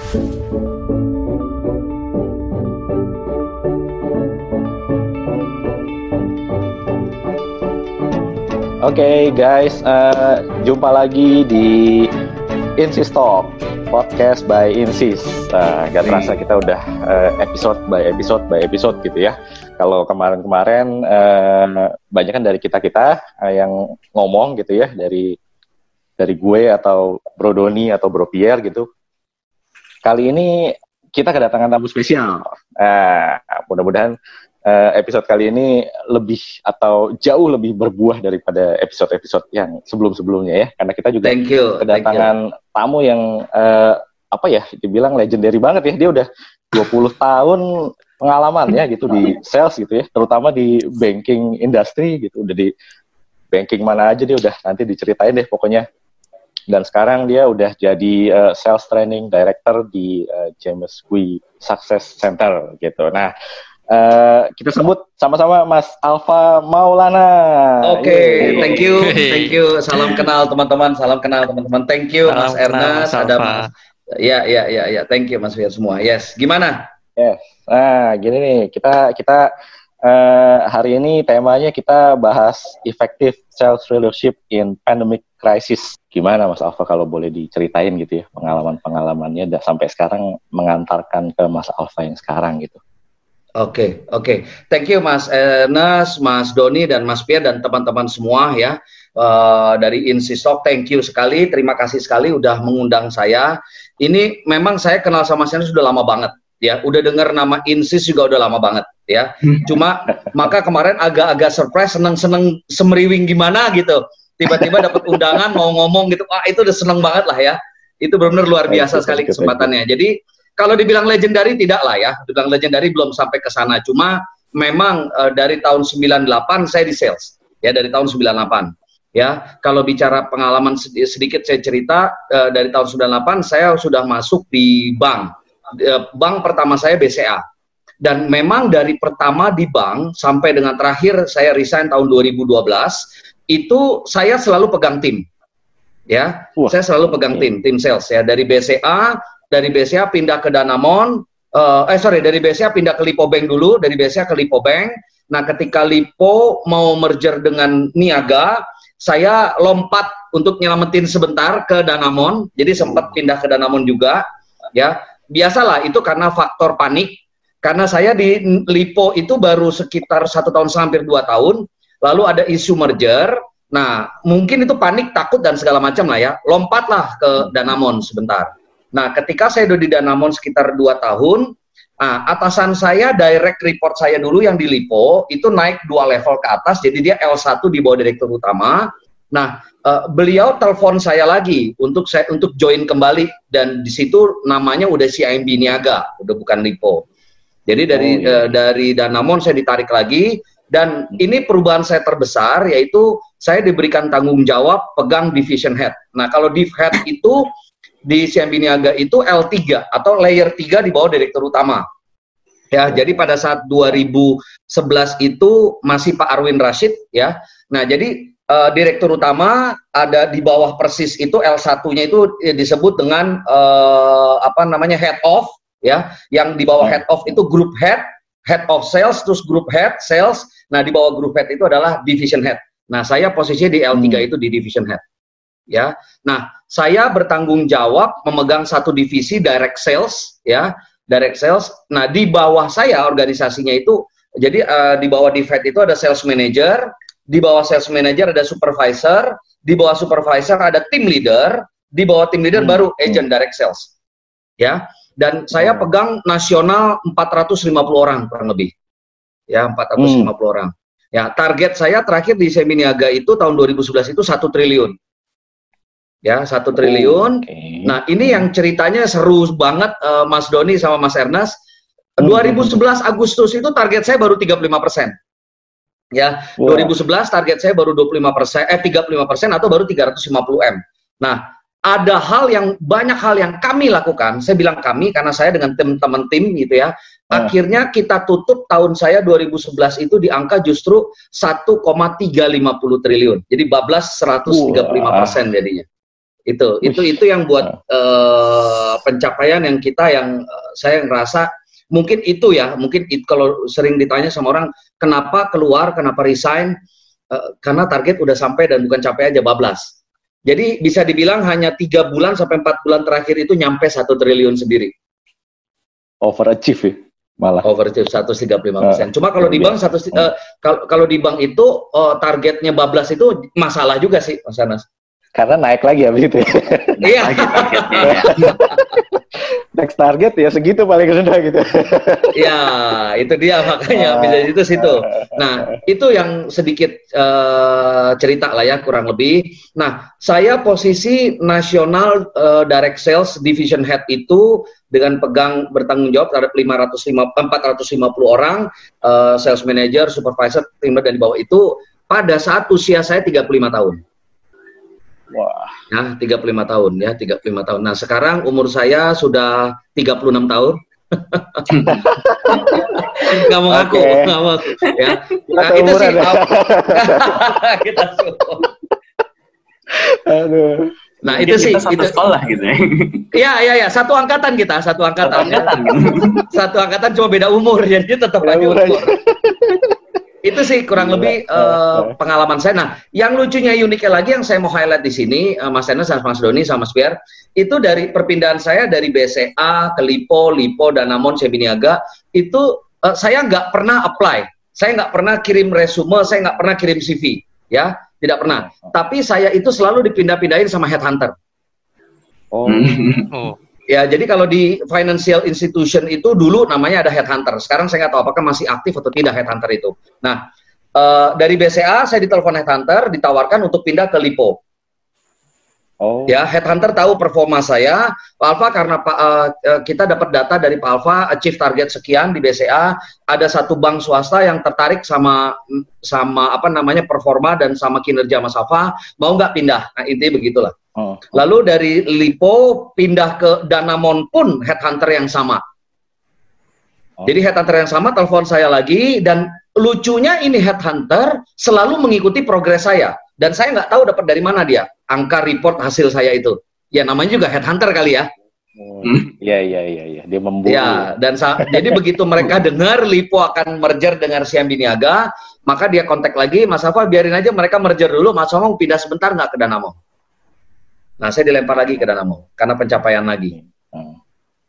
Oke, guys, jumpa lagi di Insis Talk, podcast by Insis. Gak terasa kita udah episode by episode gitu ya. Kalau kemarin-kemarin banyak kan dari kita yang ngomong gitu ya, dari gue atau Bro Doni atau Bro Pierre gitu. Kali ini kita kedatangan tamu spesial. Mudah-mudahan episode kali ini lebih atau jauh lebih berbuah daripada episode-episode yang sebelum-sebelumnya ya, karena kita juga kedatangan tamu yang dibilang legendary banget ya. Dia udah 20 tahun pengalaman ya gitu di sales gitu ya, terutama di banking industry gitu. Udah di banking mana aja dia udah, nanti diceritain deh pokoknya. Dan sekarang dia udah jadi sales training director di James Kui Success Center gitu. Nah, kita sebut sama-sama Mas Alfa Maulana. Oke, thank you. Salam kenal teman-teman. Thank you Mas Ernest, ada Mas. Ya. Thank you Mas Fir semua. Yes, gimana? Yes. Nah, gini nih, kita hari ini temanya kita bahas effective sales leadership in pandemic crisis. Gimana Mas Alfa kalau boleh diceritain gitu ya, pengalaman-pengalamannya sampai sekarang mengantarkan ke Mas Alfa yang sekarang gitu. Oke. Thank you Mas Ernest, Mas Doni, dan Mas Pierre, dan teman-teman semua ya dari Insistalk. Thank you sekali, terima kasih sekali udah mengundang saya. Ini memang saya kenal sama Mas Ernest sudah lama banget ya. Udah dengar nama Insis juga udah lama banget ya. Cuma maka kemarin agak-agak surprise, seneng semeriwing gimana gitu. Tiba-tiba dapat undangan mau ngomong gitu. Itu udah seneng banget lah ya. Itu benar-benar luar biasa sekali kesempatannya. Jadi kalau dibilang legendary tidak lah ya, dibilang legendary belum sampai ke sana. Cuma memang dari tahun 98 saya di sales, ya dari tahun 98. Ya, kalau bicara pengalaman sedikit saya cerita, dari tahun 98 saya sudah masuk di bank. Bank pertama saya BCA. Dan memang dari pertama di bank sampai dengan terakhir saya resign tahun 2012, itu saya selalu pegang tim. Ya, saya selalu pegang tim sales ya, dari BCA. Dari BCA pindah ke Danamon, dari BCA pindah ke Lipo Bank dulu, dari BCA ke Lipo Bank. Nah, ketika Lipo mau merger dengan Niaga, saya lompat untuk nyelamatin sebentar ke Danamon, jadi sempat pindah ke Danamon juga, ya. Biasalah, itu karena faktor panik, karena saya di Lipo itu baru sekitar 1 tahun, hampir 2 tahun, lalu ada isu merger. Nah, mungkin itu panik, takut, dan segala macam lah ya, lompatlah ke Danamon sebentar. Nah, ketika saya udah di Danamon sekitar 2 tahun, atasan saya, direct report saya dulu yang di Lipo, itu naik 2 level ke atas, jadi dia L1 di bawah direktur utama. Nah, beliau telepon saya lagi untuk join kembali, dan di situ namanya udah CIMB Niaga, udah bukan Lipo. Jadi dari Danamon saya ditarik lagi, dan ini perubahan saya terbesar, yaitu saya diberikan tanggung jawab pegang division head. Nah, kalau div head itu di CIMB Niaga itu L3 atau layer 3 di bawah direktur utama. Ya, jadi pada saat 2011 itu masih Pak Arwin Rashid ya. Nah, jadi direktur utama ada di bawah persis itu L1-nya itu disebut dengan head of ya. Yang di bawah head of itu group head of sales, terus group head sales. Nah, di bawah group head itu adalah division head. Nah, saya posisinya di L3 itu di division head. Ya, nah saya bertanggung jawab memegang satu divisi direct sales, ya, direct sales. Nah, di bawah saya organisasinya itu, jadi di bawah divide itu ada sales manager, di bawah sales manager ada supervisor, di bawah supervisor ada team leader, di bawah team leader baru agent direct sales, ya. Dan saya pegang nasional 450 orang kurang lebih, ya 450 orang. Ya, target saya terakhir di CIMB Niaga itu tahun 2011 itu 1 triliun. Ya, 1 triliun. Nah, ini yang ceritanya seru banget, Mas Doni sama Mas Ernest. 2011 Agustus itu target saya baru 35%. Ya, 2011 target saya baru 35% atau baru 350 M. Nah, ada banyak hal yang kami lakukan. Saya bilang kami karena saya dengan teman-teman tim gitu ya. Akhirnya kita tutup tahun saya 2011 itu di angka justru 1,350 triliun. Jadi bablas 135% jadinya. Itu yang buat pencapaian yang kita saya ngerasa mungkin itu ya, kalau sering ditanya sama orang kenapa keluar, kenapa resign, karena target udah sampai dan bukan capek aja, bablas. Jadi bisa dibilang hanya 3 bulan sampai 4 bulan terakhir itu nyampe 1 triliun sendiri. Overachieve ya? Malah. Overachieve 135%. Cuma kalau di bank kalau di bank itu targetnya bablas itu masalah juga sih, Mas Anas. Karena naik lagi habis itu. Iya. Next target ya segitu paling rendah gitu. Ya, itu dia makanya bisa itu situ. Nah, itu yang sedikit cerita lah ya kurang lebih. Nah, saya posisi nasional direct sales division head itu dengan bertanggung jawab terhadap 450 orang sales manager, supervisor, tim dan di bawah itu pada saat usia saya 35 tahun. Wah. Ya, 35 tahun ya, 35 tahun. Nah, sekarang umur saya sudah 36 tahun. Nggak mau ngaku, nggak mau. Ya. Nah, itu sih. Kita semua. Aduh. Nah, itu sih. Kita sekolah gitu ya. Iya, satu angkatan kita, satu angkatan. Satu angkatan cuma beda umur, jadi tetap aja umur. Itu sih kurang lebih pengalaman saya. Nah, yang lucunya uniknya lagi yang saya mau highlight di sini, Mas Enes, Mas Doni, sama Mas Pierre, itu dari perpindahan saya dari BCA ke Lipo, Danamon, Sebiniaga, itu saya nggak pernah apply, saya nggak pernah kirim resume, saya nggak pernah kirim CV, ya, tidak pernah. Tapi saya itu selalu dipindah-pindahin sama headhunter. Oh. Ya, jadi kalau di financial institution itu dulu namanya ada headhunter. Sekarang saya nggak tahu apakah masih aktif atau tidak headhunter itu. Nah, dari BCA saya ditelepon headhunter, ditawarkan untuk pindah ke Lipo. Oh. Ya, headhunter tahu performa saya, Pak Alfa, karena kita dapat data dari Pak Alfa, achieve target sekian di BCA, ada satu bank swasta yang tertarik sama apa namanya performa dan sama kinerja Mas Alfa, mau nggak pindah? Nah, intinya begitulah. Lalu dari Lipo pindah ke Danamon pun headhunter yang sama. Jadi headhunter yang sama telepon saya lagi, dan lucunya ini headhunter selalu mengikuti progres saya, dan saya nggak tahu dapat dari mana dia angka report hasil saya itu. Ya namanya juga headhunter kali ya. Iya, dia memburu. Ya, dan jadi begitu mereka dengar Lipo akan merger dengan Siambi Niaga, maka dia kontak lagi, Mas Alfa biarin aja mereka merger dulu, Mas Alfa mau pindah sebentar nggak ke Danamon? Nah, saya dilempar lagi ke Danamon karena pencapaian lagi.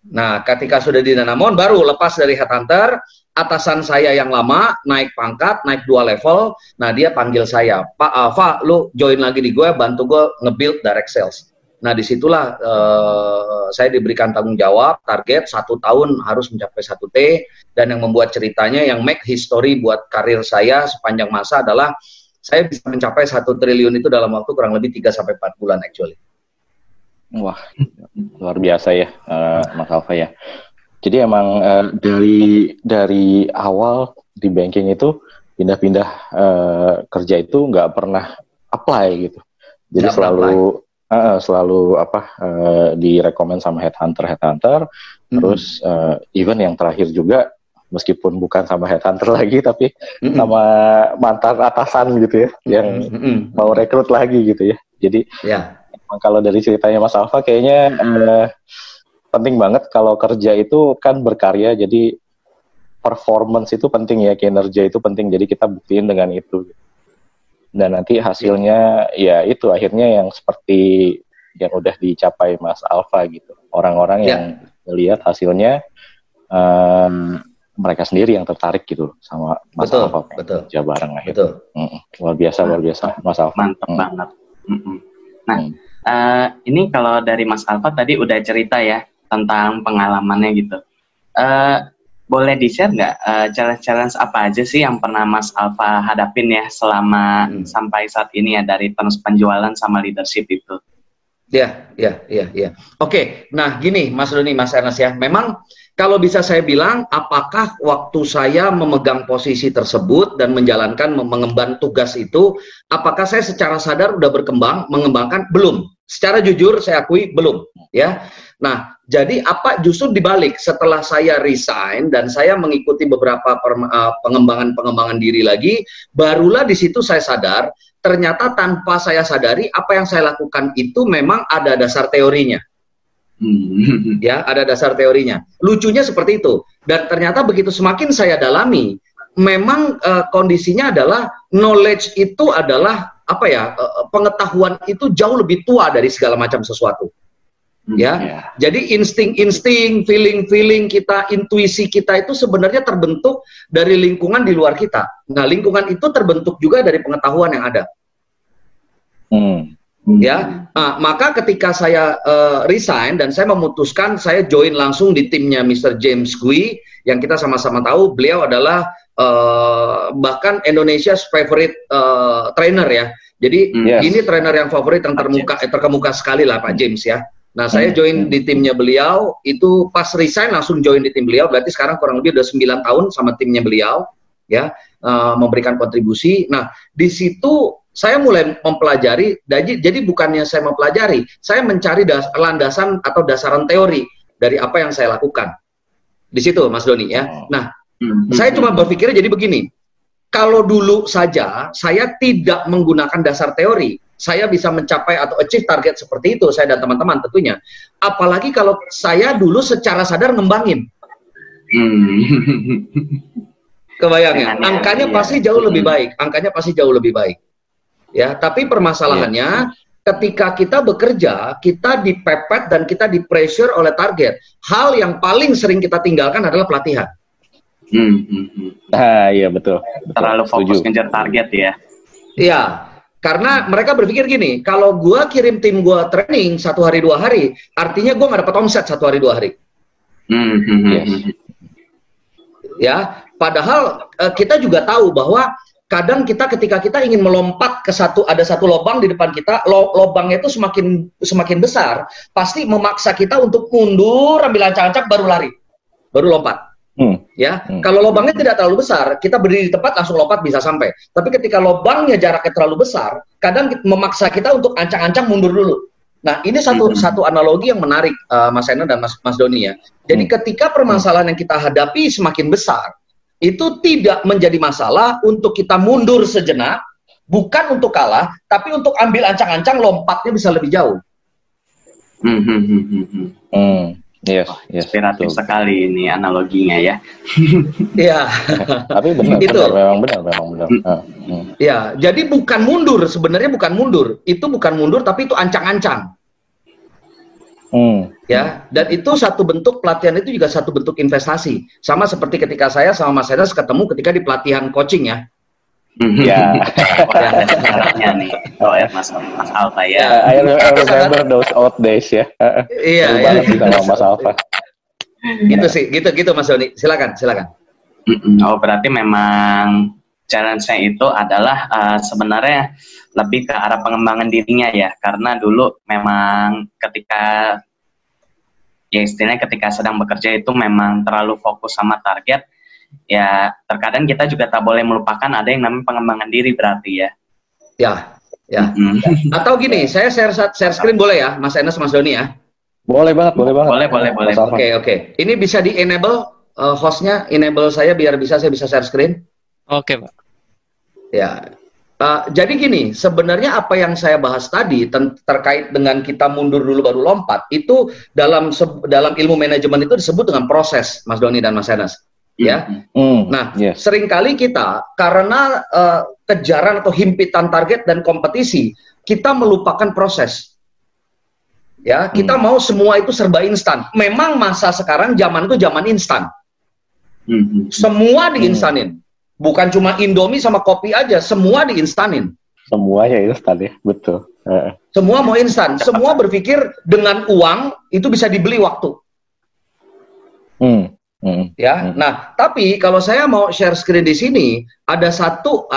Nah, ketika sudah di Danamon, baru lepas dari headhunter, atasan saya yang lama naik pangkat, naik 2 level. Nah, dia panggil saya, Pak Alfa, lu join lagi di gue, bantu gue nge-build direct sales. Nah, disitulah saya diberikan tanggung jawab, target 1 tahun harus mencapai 1 T, dan yang membuat ceritanya, yang make history buat karir saya sepanjang masa adalah saya bisa mencapai 1 triliun itu dalam waktu kurang lebih 3-4 bulan actually. Wah, luar biasa ya, Mas Alfa ya. Jadi emang dari awal di banking itu pindah-pindah kerja itu nggak pernah apply gitu. Jadi selalu direkomend sama headhunter, terus even yang terakhir juga meskipun bukan sama headhunter lagi tapi sama mantan atasan gitu ya, yang mau rekrut lagi gitu ya. Jadi kalau dari ceritanya Mas Alfa kayaknya penting banget kalau kerja itu kan berkarya, jadi performance itu penting ya, kinerja itu penting, jadi kita buktiin dengan itu. Dan nanti hasilnya ya itu akhirnya yang seperti yang udah dicapai Mas Alfa gitu. Orang-orang yang melihat hasilnya mereka sendiri yang tertarik gitu sama Mas Alfa. Kerja bareng akhirnya. Luar biasa Mas Alfa. Mantap banget. Nah, ini kalau dari Mas Alfa tadi udah cerita ya tentang pengalamannya gitu. Boleh di-share nggak challenge-challenge apa aja sih yang pernah Mas Alfa hadapin ya selama sampai saat ini ya, dari penjualan sama leadership itu? Ya. Oke, nah gini Mas Doni, Mas Ernest ya, memang kalau bisa saya bilang, apakah waktu saya memegang posisi tersebut dan mengemban tugas itu, apakah saya secara sadar udah mengembangkan? Belum. Secara jujur saya akui belum, ya. Nah, jadi apa justru dibalik setelah saya resign dan saya mengikuti beberapa pengembangan diri lagi, barulah di situ saya sadar ternyata tanpa saya sadari apa yang saya lakukan itu memang ada dasar teorinya. Ya, ada dasar teorinya. Lucunya seperti itu. Dan ternyata begitu semakin saya dalami, memang kondisinya adalah knowledge itu adalah apa ya? Pengetahuan itu jauh lebih tua dari segala macam sesuatu. Ya. Jadi insting-insting, feeling-feeling kita, intuisi kita itu sebenarnya terbentuk dari lingkungan di luar kita. Nah, lingkungan itu terbentuk juga dari pengetahuan yang ada. Ya, maka ketika saya resign dan saya memutuskan saya join langsung di timnya Mr. James Gui, yang kita sama-sama tahu beliau adalah bahkan Indonesia's favorite trainer ya. Jadi ini trainer yang favorit yang terkemuka sekali lah Pak James ya. Nah, saya join di timnya beliau, itu pas resign langsung join di tim beliau, berarti sekarang kurang lebih udah 9 tahun sama timnya beliau ya, memberikan kontribusi. Nah, di situ saya mulai mempelajari, jadi bukannya saya mempelajari, saya mencari landasan atau dasaran teori dari apa yang saya lakukan. Di situ, Mas Doni ya. Nah, saya cuma berpikirnya jadi begini, kalau dulu saja saya tidak menggunakan dasar teori, saya bisa mencapai atau achieve target seperti itu, saya dan teman-teman tentunya. Apalagi kalau saya dulu secara sadar ngembangin. Kebayang ya? Angkanya pasti jauh lebih baik, angkanya pasti jauh lebih baik. Ya, tapi permasalahannya ketika kita bekerja, kita dipepet dan kita di pressure oleh target. Hal yang paling sering kita tinggalkan adalah pelatihan. Iya betul. Terlalu fokus ngejar target ya. Iya, karena mereka berpikir gini, kalau gua kirim tim gua training 1 hari 2 hari, artinya gua nggak dapat omset 1 hari 2 hari. Ya, padahal kita juga tahu bahwa kadang kita ketika kita ingin melompat ke ada satu lubang di depan kita, lubangnya itu semakin besar, pasti memaksa kita untuk mundur, ambil ancang-ancang, baru lari, baru lompat. Ya, kalau lubangnya tidak terlalu besar, kita berdiri di tempat langsung lompat bisa sampai. Tapi ketika lubangnya jaraknya terlalu besar, kadang memaksa kita untuk ancang-ancang mundur dulu. Nah, ini satu analogi yang menarik, Mas Ena dan Mas Doni ya. Jadi ketika permasalahan yang kita hadapi semakin besar, itu tidak menjadi masalah untuk kita mundur sejenak, bukan untuk kalah, tapi untuk ambil ancang-ancang, lompatnya bisa lebih jauh. Yes, inspiratif sekali ini analoginya ya. Iya. Tapi benar, memang benar. Ya, jadi bukan mundur, sebenarnya bukan mundur. Itu bukan mundur, tapi itu ancang-ancang. Ya, dan itu satu bentuk pelatihan, itu juga satu bentuk investasi. Sama seperti ketika saya sama Mas Enas ketemu ketika di pelatihan coaching ya. Ya. Caranya nih. Oh ya, Mas Alfa ya. I remember those old days ya. Iya. Banget sama Mas Alfa. Gitu sih, gitu Mas Doni. Silakan. Oh, berarti memang challenge-nya itu adalah sebenarnya lebih ke arah pengembangan dirinya ya, karena dulu memang ketika ya istilahnya ketika sedang bekerja itu memang terlalu fokus sama target, ya terkadang kita juga tak boleh melupakan ada yang namanya pengembangan diri berarti ya. Ya. Atau gini, saya share screen boleh ya, Mas Enes, Mas Doni ya? Boleh banget. Boleh. Oke. Ini bisa di enable hostnya, enable saya biar saya bisa share screen. Oke, Pak. Ya. Jadi gini, sebenarnya apa yang saya bahas tadi terkait dengan kita mundur dulu baru lompat, itu dalam ilmu manajemen itu disebut dengan proses, Mas Doni dan Mas Enes. Ya. Nah, seringkali kita karena kejaran atau himpitan target dan kompetisi, kita melupakan proses. Ya, kita mau semua itu serba instan. Memang masa sekarang zaman itu zaman instan. Semua diinstanin. Bukan cuma Indomie sama kopi aja, semua diinstanin. Semua ya instan ya, betul. Semua mau instan. Semua berpikir dengan uang itu bisa dibeli waktu. Ya, nah tapi kalau saya mau share screen di sini, ada satu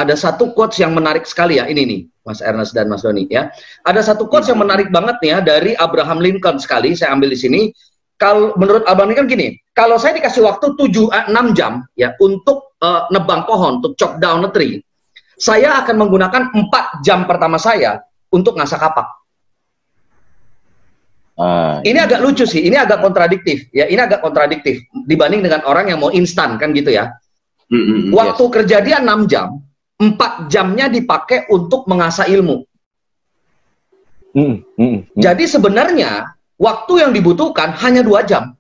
quotes yang menarik sekali ya, ini nih Mas Ernest dan Mas Doni ya. Ada satu quotes yang menarik banget nih ya dari Abraham Lincoln sekali, saya ambil di sini. Kalau menurut Abraham Lincoln gini, kalau saya dikasih waktu 6 jam ya untuk nebang pohon, untuk chop down a tree, saya akan menggunakan 4 jam pertama saya untuk ngasak kapak. ini agak lucu sih, ini agak kontradiktif ya, ini agak kontradiktif dibanding dengan orang yang mau instan kan gitu ya. Waktu kerja dia 6 jam, 4 jamnya dipakai untuk mengasah ilmu. Jadi sebenarnya waktu yang dibutuhkan hanya 2 jam.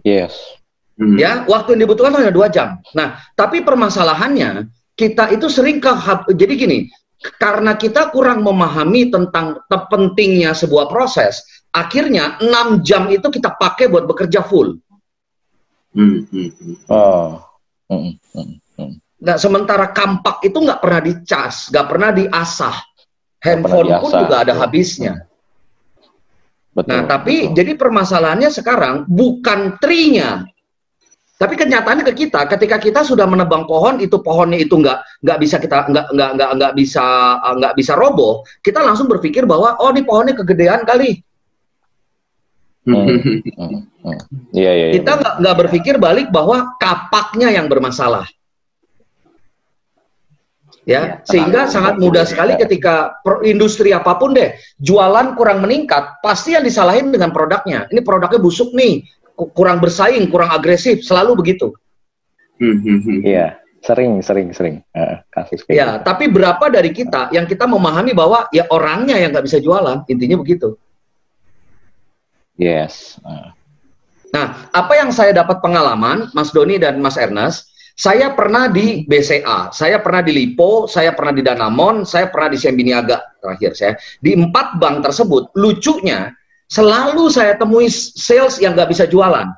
Yes. Ya, waktu yang dibutuhkan hanya 2 jam. Nah, tapi permasalahannya kita itu sering jadi gini, karena kita kurang memahami tentang pentingnya sebuah proses, akhirnya 6 jam itu kita pakai buat bekerja full. Nah, sementara kampak itu nggak pernah dicas, nggak pernah diasah. Handphone pun juga ada habisnya. Betul, nah, tapi jadi permasalahannya sekarang bukan trinya, tapi kenyataannya ke kita, ketika kita sudah menebang pohon, itu pohonnya itu nggak bisa roboh, kita langsung berpikir bahwa oh ini pohonnya kegedean kali. Kita nggak berpikir balik bahwa kapaknya yang bermasalah. Ya, sehingga sangat mudah sekali ketika industri apapun deh, jualan kurang meningkat, pasti yang disalahin dengan produknya. Ini produknya busuk nih, kurang bersaing, kurang agresif, selalu begitu. Iya, sering kasus kayak gitu. Tapi berapa dari kita yang kita memahami bahwa ya orangnya yang nggak bisa jualan, intinya begitu. Yes. Nah, apa yang saya dapat pengalaman, Mas Doni dan Mas Ernest, saya pernah di BCA, saya pernah di Lipo, saya pernah di Danamon, saya pernah di Siam Biniaga terakhir saya. Di 4 bank tersebut, lucunya selalu saya temui sales yang nggak bisa jualan.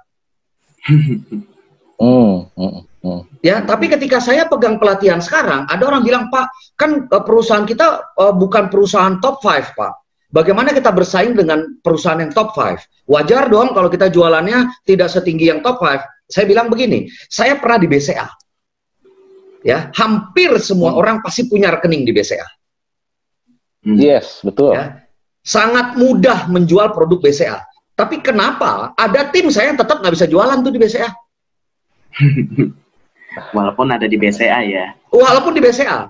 Ya, tapi ketika saya pegang pelatihan sekarang, ada orang bilang, Pak, kan perusahaan kita bukan perusahaan top 5, Pak. Bagaimana kita bersaing dengan perusahaan yang top 5? Wajar dong kalau kita jualannya tidak setinggi yang top 5. Saya bilang begini, saya pernah di BCA. Ya, hampir semua orang pasti punya rekening di BCA. Yes, betul. Ya, sangat mudah menjual produk BCA. Tapi kenapa ada tim saya yang tetap nggak bisa jualan tuh di BCA? Walaupun ada di BCA ya. Walaupun di BCA.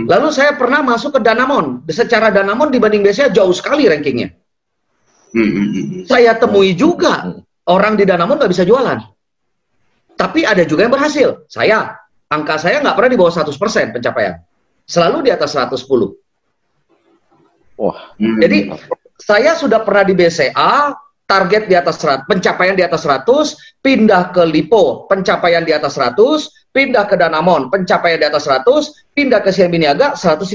Lalu saya pernah masuk ke Danamon. Secara Danamon dibanding BCA jauh sekali rankingnya. Saya temui juga orang di Danamon nggak bisa jualan. Tapi ada juga yang berhasil. Angka saya nggak pernah di bawah 100% pencapaian. Selalu di atas 110. Wah. Jadi saya sudah pernah di BCA, target di atas 100, pencapaian di atas 100, pindah ke Lipo, pencapaian di atas 100, pindah ke Danamon, pencapaian di atas 100, pindah ke Siam Biniaga 135%.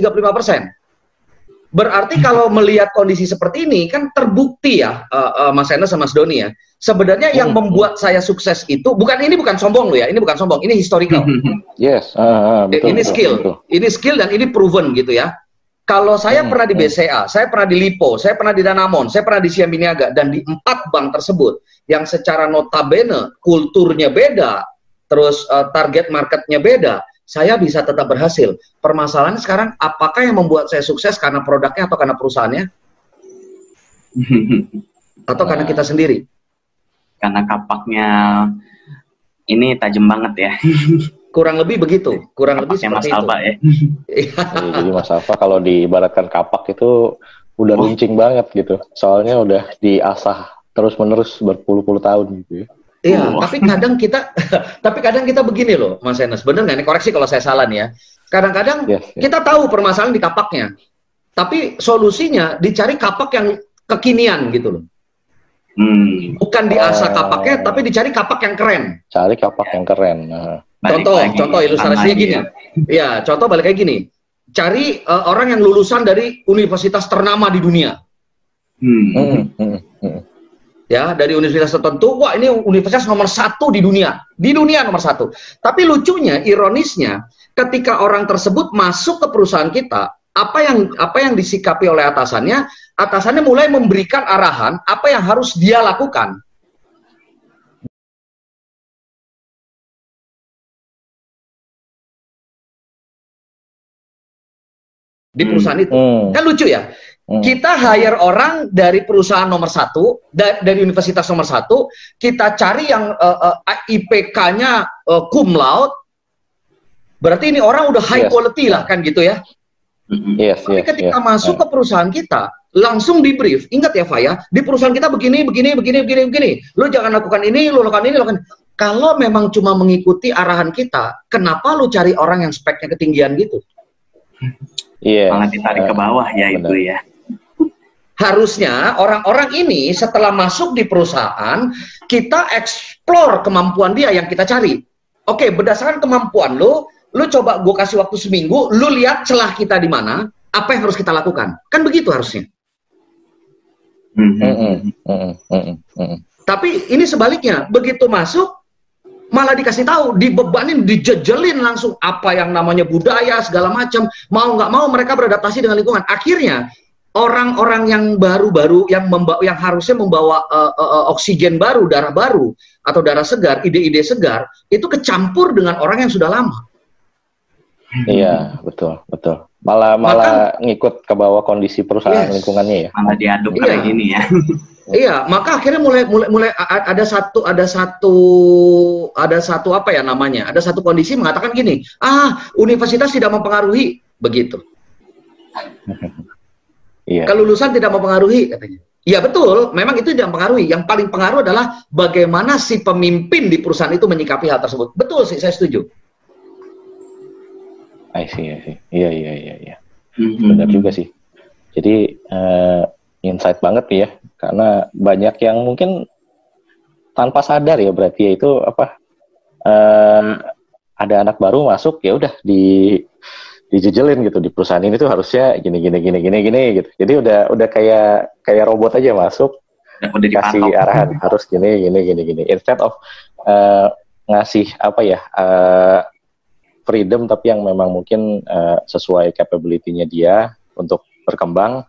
Berarti kalau melihat kondisi seperti ini kan terbukti ya, Mas Enes sama Mas Doni ya. Sebenarnya yang membuat saya sukses itu ini bukan sombong loh ya, ini bukan sombong, ini historical. Yes, betul, ini skill, ini skill dan ini proven gitu ya. Kalau saya pernah di BCA, saya pernah di Lipo, saya pernah di Danamon, saya pernah di Siam Biniaga, dan di 4 bank tersebut yang secara notabene kulturnya beda, terus target marketnya beda, saya bisa tetap berhasil. Permasalahannya sekarang, apakah yang membuat saya sukses karena produknya atau karena perusahaannya? Atau karena kita sendiri? Karena kapaknya ini tajam banget ya. Kurang lebih begitu. Kurang lebih seperti Mas Alfa itu. Ya. Jadi Mas Alfa kalau diibaratkan kapak itu udah runcing banget gitu. Soalnya udah diasah terus-menerus berpuluh-puluh tahun gitu ya. Iya, tapi kadang kita begini loh, Mas Enes. Bener nggak? Ini koreksi kalau saya salah nih ya. Kadang-kadang kita tahu permasalahan di kapaknya, tapi solusinya dicari kapak yang kekinian gitu loh. Bukan diasah kapaknya, tapi dicari kapak yang keren. Cari kapak yang keren. Contoh ilustrasinya gini. Ya, contoh balik kayak gini. Cari orang yang lulusan dari universitas ternama di dunia. Ya, dari universitas tertentu, wah ini universitas nomor 1 di dunia nomor 1. Tapi lucunya, ironisnya, ketika orang tersebut masuk ke perusahaan kita, apa yang disikapi oleh atasannya mulai memberikan arahan apa yang harus dia lakukan. Di perusahaan itu. Kan lucu ya? Kita hire orang dari perusahaan nomor 1, dari universitas nomor 1, kita cari yang IPK-nya cum laude, berarti ini orang udah high quality lah kan gitu ya. Tapi ketika masuk ke perusahaan kita, langsung di brief. Ingat ya, Faya, di perusahaan kita begini. Lu jangan lakukan ini, lu lakukan ini, lakukan. Kalau memang cuma mengikuti arahan kita, kenapa lu cari orang yang speknya ketinggian gitu? Iya. Malah ditarik ke bawah ya benar. itu ya. Harusnya orang-orang ini setelah masuk di perusahaan, kita explore kemampuan dia yang kita cari. Oke, berdasarkan kemampuan lu coba gue kasih waktu seminggu, lu lihat celah kita di mana, apa yang harus kita lakukan. Kan begitu harusnya. Tapi ini sebaliknya, begitu masuk, malah dikasih tahu, dibebanin, dijejelin langsung apa yang namanya budaya segala macam, mau nggak mau mereka beradaptasi dengan lingkungan. Akhirnya orang-orang yang baru-baru yang harusnya membawa oksigen baru, darah baru atau darah segar, ide-ide segar itu kecampur dengan orang yang sudah lama. Iya, betul. Malah ngikut ke bawah kondisi perusahaan lingkungannya ya. Malah diaduk kayak gini ya. Iya, maka akhirnya mulai ada satu apa ya namanya? Ada satu kondisi mengatakan gini, universitas tidak mempengaruhi, begitu. Iya. Kelulusan tidak mempengaruhi katanya. Iya betul, memang itu tidak mempengaruhi. Yang paling pengaruh adalah bagaimana si pemimpin di perusahaan itu menyikapi hal tersebut. Betul sih, saya setuju. I see. Iya. Benar juga sih. Jadi insight banget nih ya, karena banyak yang mungkin tanpa sadar ya berarti ya itu apa ada anak baru masuk ya udah dijejelin gitu di perusahaan ini tuh harusnya gini gitu. Jadi udah kayak robot aja masuk, udah dikasih arahan harus gini. Instead of ngasih apa ya freedom tapi yang memang mungkin sesuai capability-nya dia untuk berkembang,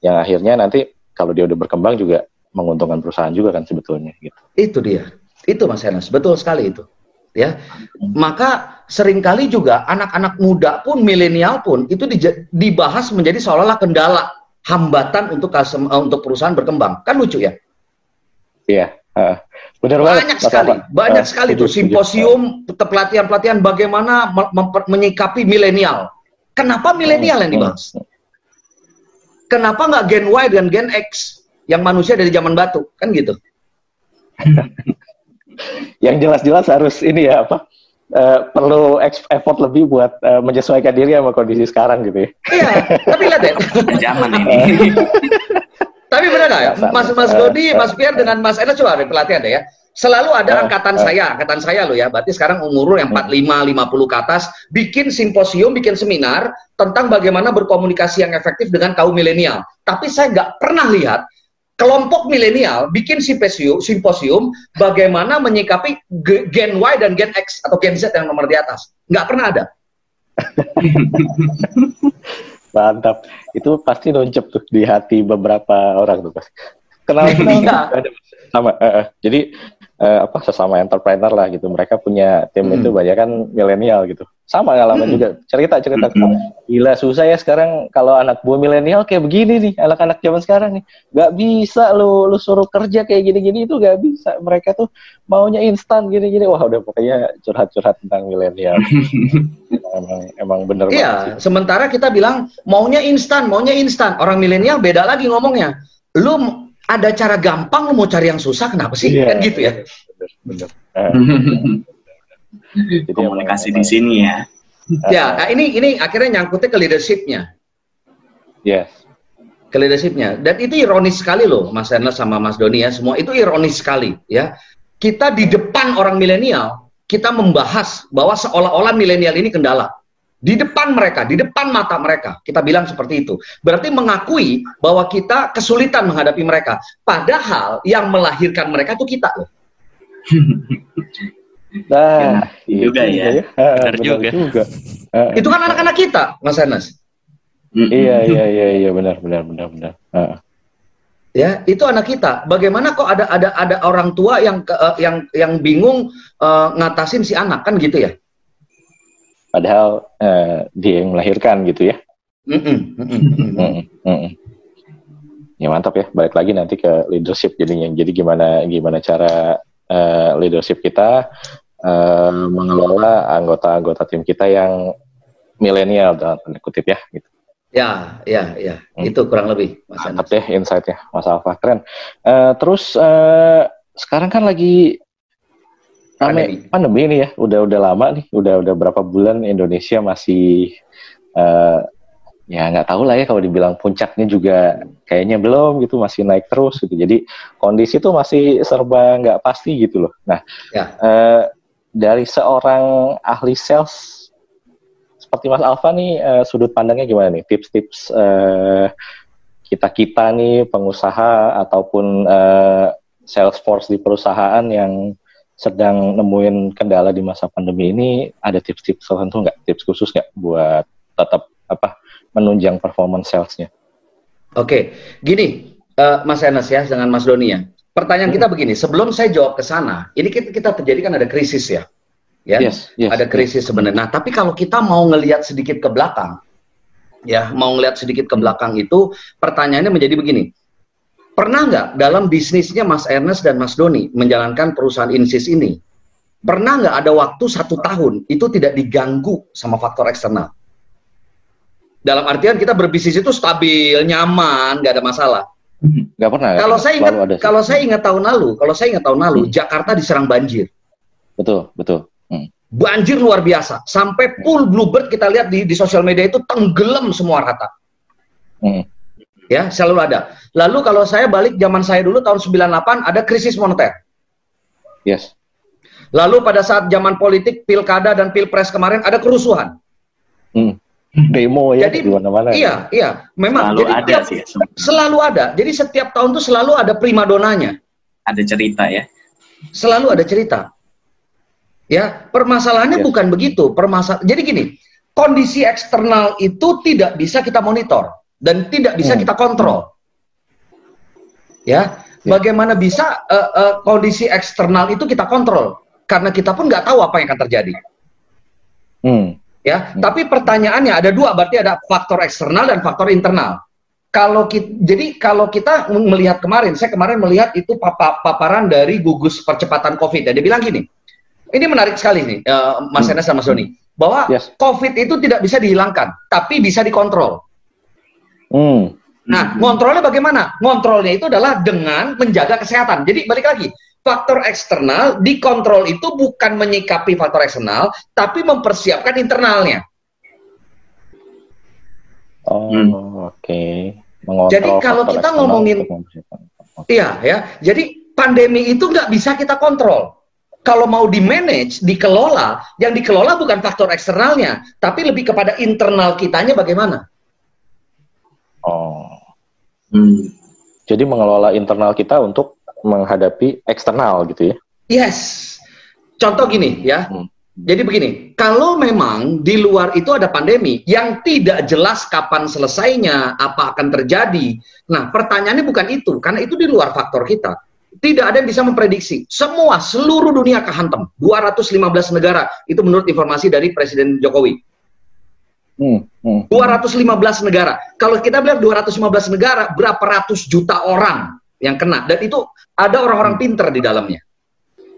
yang akhirnya nanti kalau dia udah berkembang juga menguntungkan perusahaan juga kan sebetulnya gitu. Itu dia. Itu Mas Enas, betul sekali itu. Ya. Maka seringkali juga anak-anak muda pun, milenial pun itu dibahas menjadi seolah-olah kendala, hambatan untuk perusahaan berkembang. Kan lucu ya? Iya, benar banget. Banyak sekali tuh simposium, pelatihan-pelatihan bagaimana menyikapi milenial. Kenapa milenial yang dibahas? Kenapa nggak Gen Y dan Gen X yang manusia dari zaman batu, kan gitu? Yang jelas-jelas harus ini ya apa? Perlu effort lebih buat menyesuaikan diri sama kondisi sekarang gitu ya. Iya, tapi lihat deh. Zaman ini. Tapi benar nggak ya, Mas Dodi, Mas Pierre dengan Mas Enas coba ada pelatihan deh ya. Selalu ada angkatan saya loh ya, berarti sekarang umur yang 45, 50 ke atas, bikin simposium, bikin seminar tentang bagaimana berkomunikasi yang efektif dengan kaum milenial. Tapi saya nggak pernah lihat kelompok milenial bikin simposium bagaimana menyikapi Gen Y dan Gen X atau Gen Z yang nomor di atas. Nggak pernah ada. Mantap. Itu pasti nuncep tuh di hati beberapa orang tuh pas. Kenal sama. Jadi sesama entrepreneur lah gitu. Mereka punya tim itu banyak kan milenial gitu. Sama ngalamin juga. Cerita. Gila susah ya sekarang kalau anak buah milenial kayak begini nih. Anak-anak zaman sekarang nih. Gak bisa lu suruh kerja kayak gini-gini itu gak bisa. Mereka tuh maunya instan gini-gini. Wah udah pokoknya curhat-curhat tentang milenial. emang bener banget. Iya, sementara kita bilang maunya instan. Orang milenial beda lagi ngomongnya. Lu ada cara gampang, lu mau cari yang susah, kenapa sih? Kan gitu ya. Bener. Komunikasi di sini ya. Ya, nah ini akhirnya nyangkutnya ke leadership-nya. Yes. Ke leadership-nya. Dan itu ironis sekali loh, Mas Ernest sama Mas Doni ya. Semua itu ironis sekali ya. Kita di depan orang milenial, kita membahas bahwa seolah-olah milenial ini kendala. Di depan mereka, di depan mata mereka, kita bilang seperti itu. Berarti mengakui bahwa kita kesulitan menghadapi mereka. Padahal yang melahirkan mereka itu kita loh. Nah, juga ya. Benar juga. Itu kan anak-anak kita, Mas Ernest. Iya, benar. Ya, itu anak kita. Bagaimana kok ada orang tua yang bingung ngatasin si anak, kan gitu ya? Padahal dia yang melahirkan gitu ya. Ya mantap ya. Balik lagi nanti ke leadership jadinya. Jadi gimana cara leadership kita mengelola anggota-anggota tim kita yang milenial dalam tanda kutip ya. Gitu. Ya, itu kurang lebih, Mas Mantap Anas. deh insight-nya, Mas Alfa, keren. Terus sekarang kan lagi rame pandemi ini ya, udah lama nih, udah berapa bulan Indonesia masih ya nggak tahu lah ya, kalau dibilang puncaknya juga kayaknya belum gitu, masih naik terus gitu. Jadi kondisi tuh masih serba nggak pasti gitu loh. Nah, dari seorang ahli sales seperti Mas Alfa nih, sudut pandangnya gimana nih? Tips-tips kita nih pengusaha ataupun sales force di perusahaan yang sedang nemuin kendala di masa pandemi ini, ada tips-tips tertentu nggak? Tips khusus nggak buat tetap menunjang performance sales-nya? Oke, gini Mas Enes ya dengan Mas Doni ya. Pertanyaan kita begini, sebelum saya jawab ke sana, ini kita terjadi kan ada krisis ya. Yes, ada krisis sebenarnya. Nah, tapi kalau kita mau ngelihat sedikit ke belakang, itu pertanyaannya menjadi begini. Pernah nggak dalam bisnisnya Mas Ernest dan Mas Doni menjalankan perusahaan Insys ini, pernah nggak ada waktu 1 tahun itu tidak diganggu sama faktor eksternal? Dalam artian kita berbisnis itu stabil, nyaman, nggak ada masalah. Nggak pernah. Kalau saya ingat tahun lalu, Jakarta diserang banjir. Betul. Banjir luar biasa, sampai pool Bluebird kita lihat di sosial media itu tenggelam semua rata. Ya, selalu ada. Lalu kalau saya balik zaman saya dulu tahun 98 ada krisis moneter. Yes. Lalu pada saat zaman politik pilkada dan pilpres kemarin ada kerusuhan. Demo ya. Jadi di mana-mana. Iya, memang. Selalu ada sih. Selalu ada. Jadi setiap tahun tuh selalu ada primadonanya. Ada cerita ya. Selalu ada cerita. Ya, permasalahannya bukan begitu. Jadi gini, kondisi eksternal itu tidak bisa kita monitor dan tidak bisa kita kontrol. Ya, bagaimana bisa kondisi eksternal itu kita kontrol? Karena kita pun nggak tahu apa yang akan terjadi. Ya, tapi pertanyaannya ada 2, berarti ada faktor eksternal dan faktor internal. Kalau kita melihat saya kemarin melihat itu paparan dari gugus percepatan COVID. Ya, dia bilang gini. Ini menarik sekali nih, Mas Enes sama Mas Doni, bahwa COVID itu tidak bisa dihilangkan, tapi bisa dikontrol. Nah, ngontrolnya bagaimana? Ngontrolnya itu adalah dengan menjaga kesehatan. Jadi balik lagi, faktor eksternal dikontrol itu bukan menyikapi faktor eksternal, tapi mempersiapkan internalnya. Oke. Jadi kalau kita ngomongin, jadi pandemi itu nggak bisa kita kontrol. Kalau mau di-manage, dikelola, yang dikelola bukan faktor eksternalnya, tapi lebih kepada internal kitanya bagaimana. Jadi mengelola internal kita untuk menghadapi eksternal gitu ya? Yes. Contoh gini ya, jadi begini, kalau memang di luar itu ada pandemi yang tidak jelas kapan selesainya, apa akan terjadi. Nah, pertanyaannya bukan itu, karena itu di luar faktor kita. Tidak ada yang bisa memprediksi. Seluruh dunia kehantam. 215 negara. Itu menurut informasi dari Presiden Jokowi. 215 negara. Kalau kita bilang 215 negara, berapa ratus juta orang yang kena. Dan itu ada orang-orang pinter di dalamnya.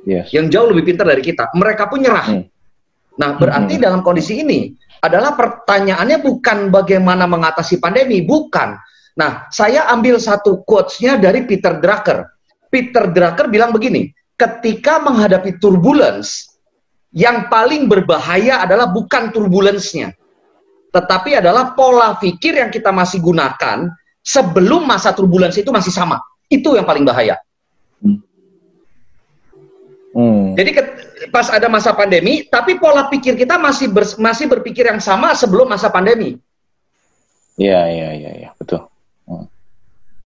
Yang jauh lebih pintar dari kita. Mereka pun nyerah. Nah, berarti dalam kondisi ini adalah pertanyaannya bukan bagaimana mengatasi pandemi. Bukan. Nah, saya ambil satu quotes-nya dari Peter Drucker. Peter Drucker bilang begini, ketika menghadapi turbulence, yang paling berbahaya adalah bukan turbulence-nya, tetapi adalah pola pikir yang kita masih gunakan sebelum masa turbulence itu masih sama. Itu yang paling bahaya. Jadi pas ada masa pandemi, tapi pola pikir kita masih berpikir yang sama sebelum masa pandemi. Iya, betul.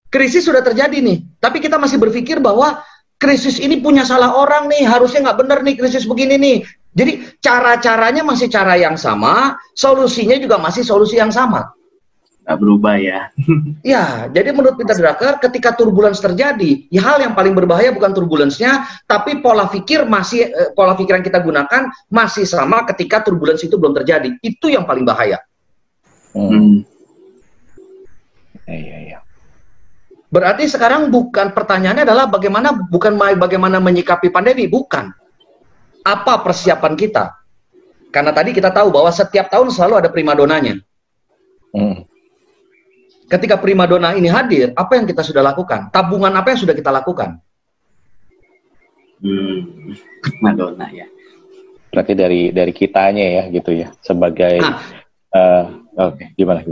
Krisis sudah terjadi nih, tapi kita masih berpikir bahwa krisis ini punya salah orang nih, harusnya nggak benar nih krisis begini nih. Jadi cara-caranya masih cara yang sama, solusinya juga masih solusi yang sama. Nggak berubah ya. Ya, jadi menurut Peter Drucker, ketika turbulence terjadi, ya hal yang paling berbahaya bukan turbulence-nya, tapi pola pikir yang kita gunakan masih sama ketika turbulence itu belum terjadi. Itu yang paling bahaya. Iya. Berarti sekarang bukan pertanyaannya adalah bagaimana menyikapi pandemi, bukan. Apa persiapan kita? Karena tadi kita tahu bahwa setiap tahun selalu ada primadonanya. Ketika primadona ini hadir, apa yang kita sudah lakukan? Tabungan apa yang sudah kita lakukan? Primadona ya. Berarti dari kitanya ya gitu ya, sebagai oke, gimana?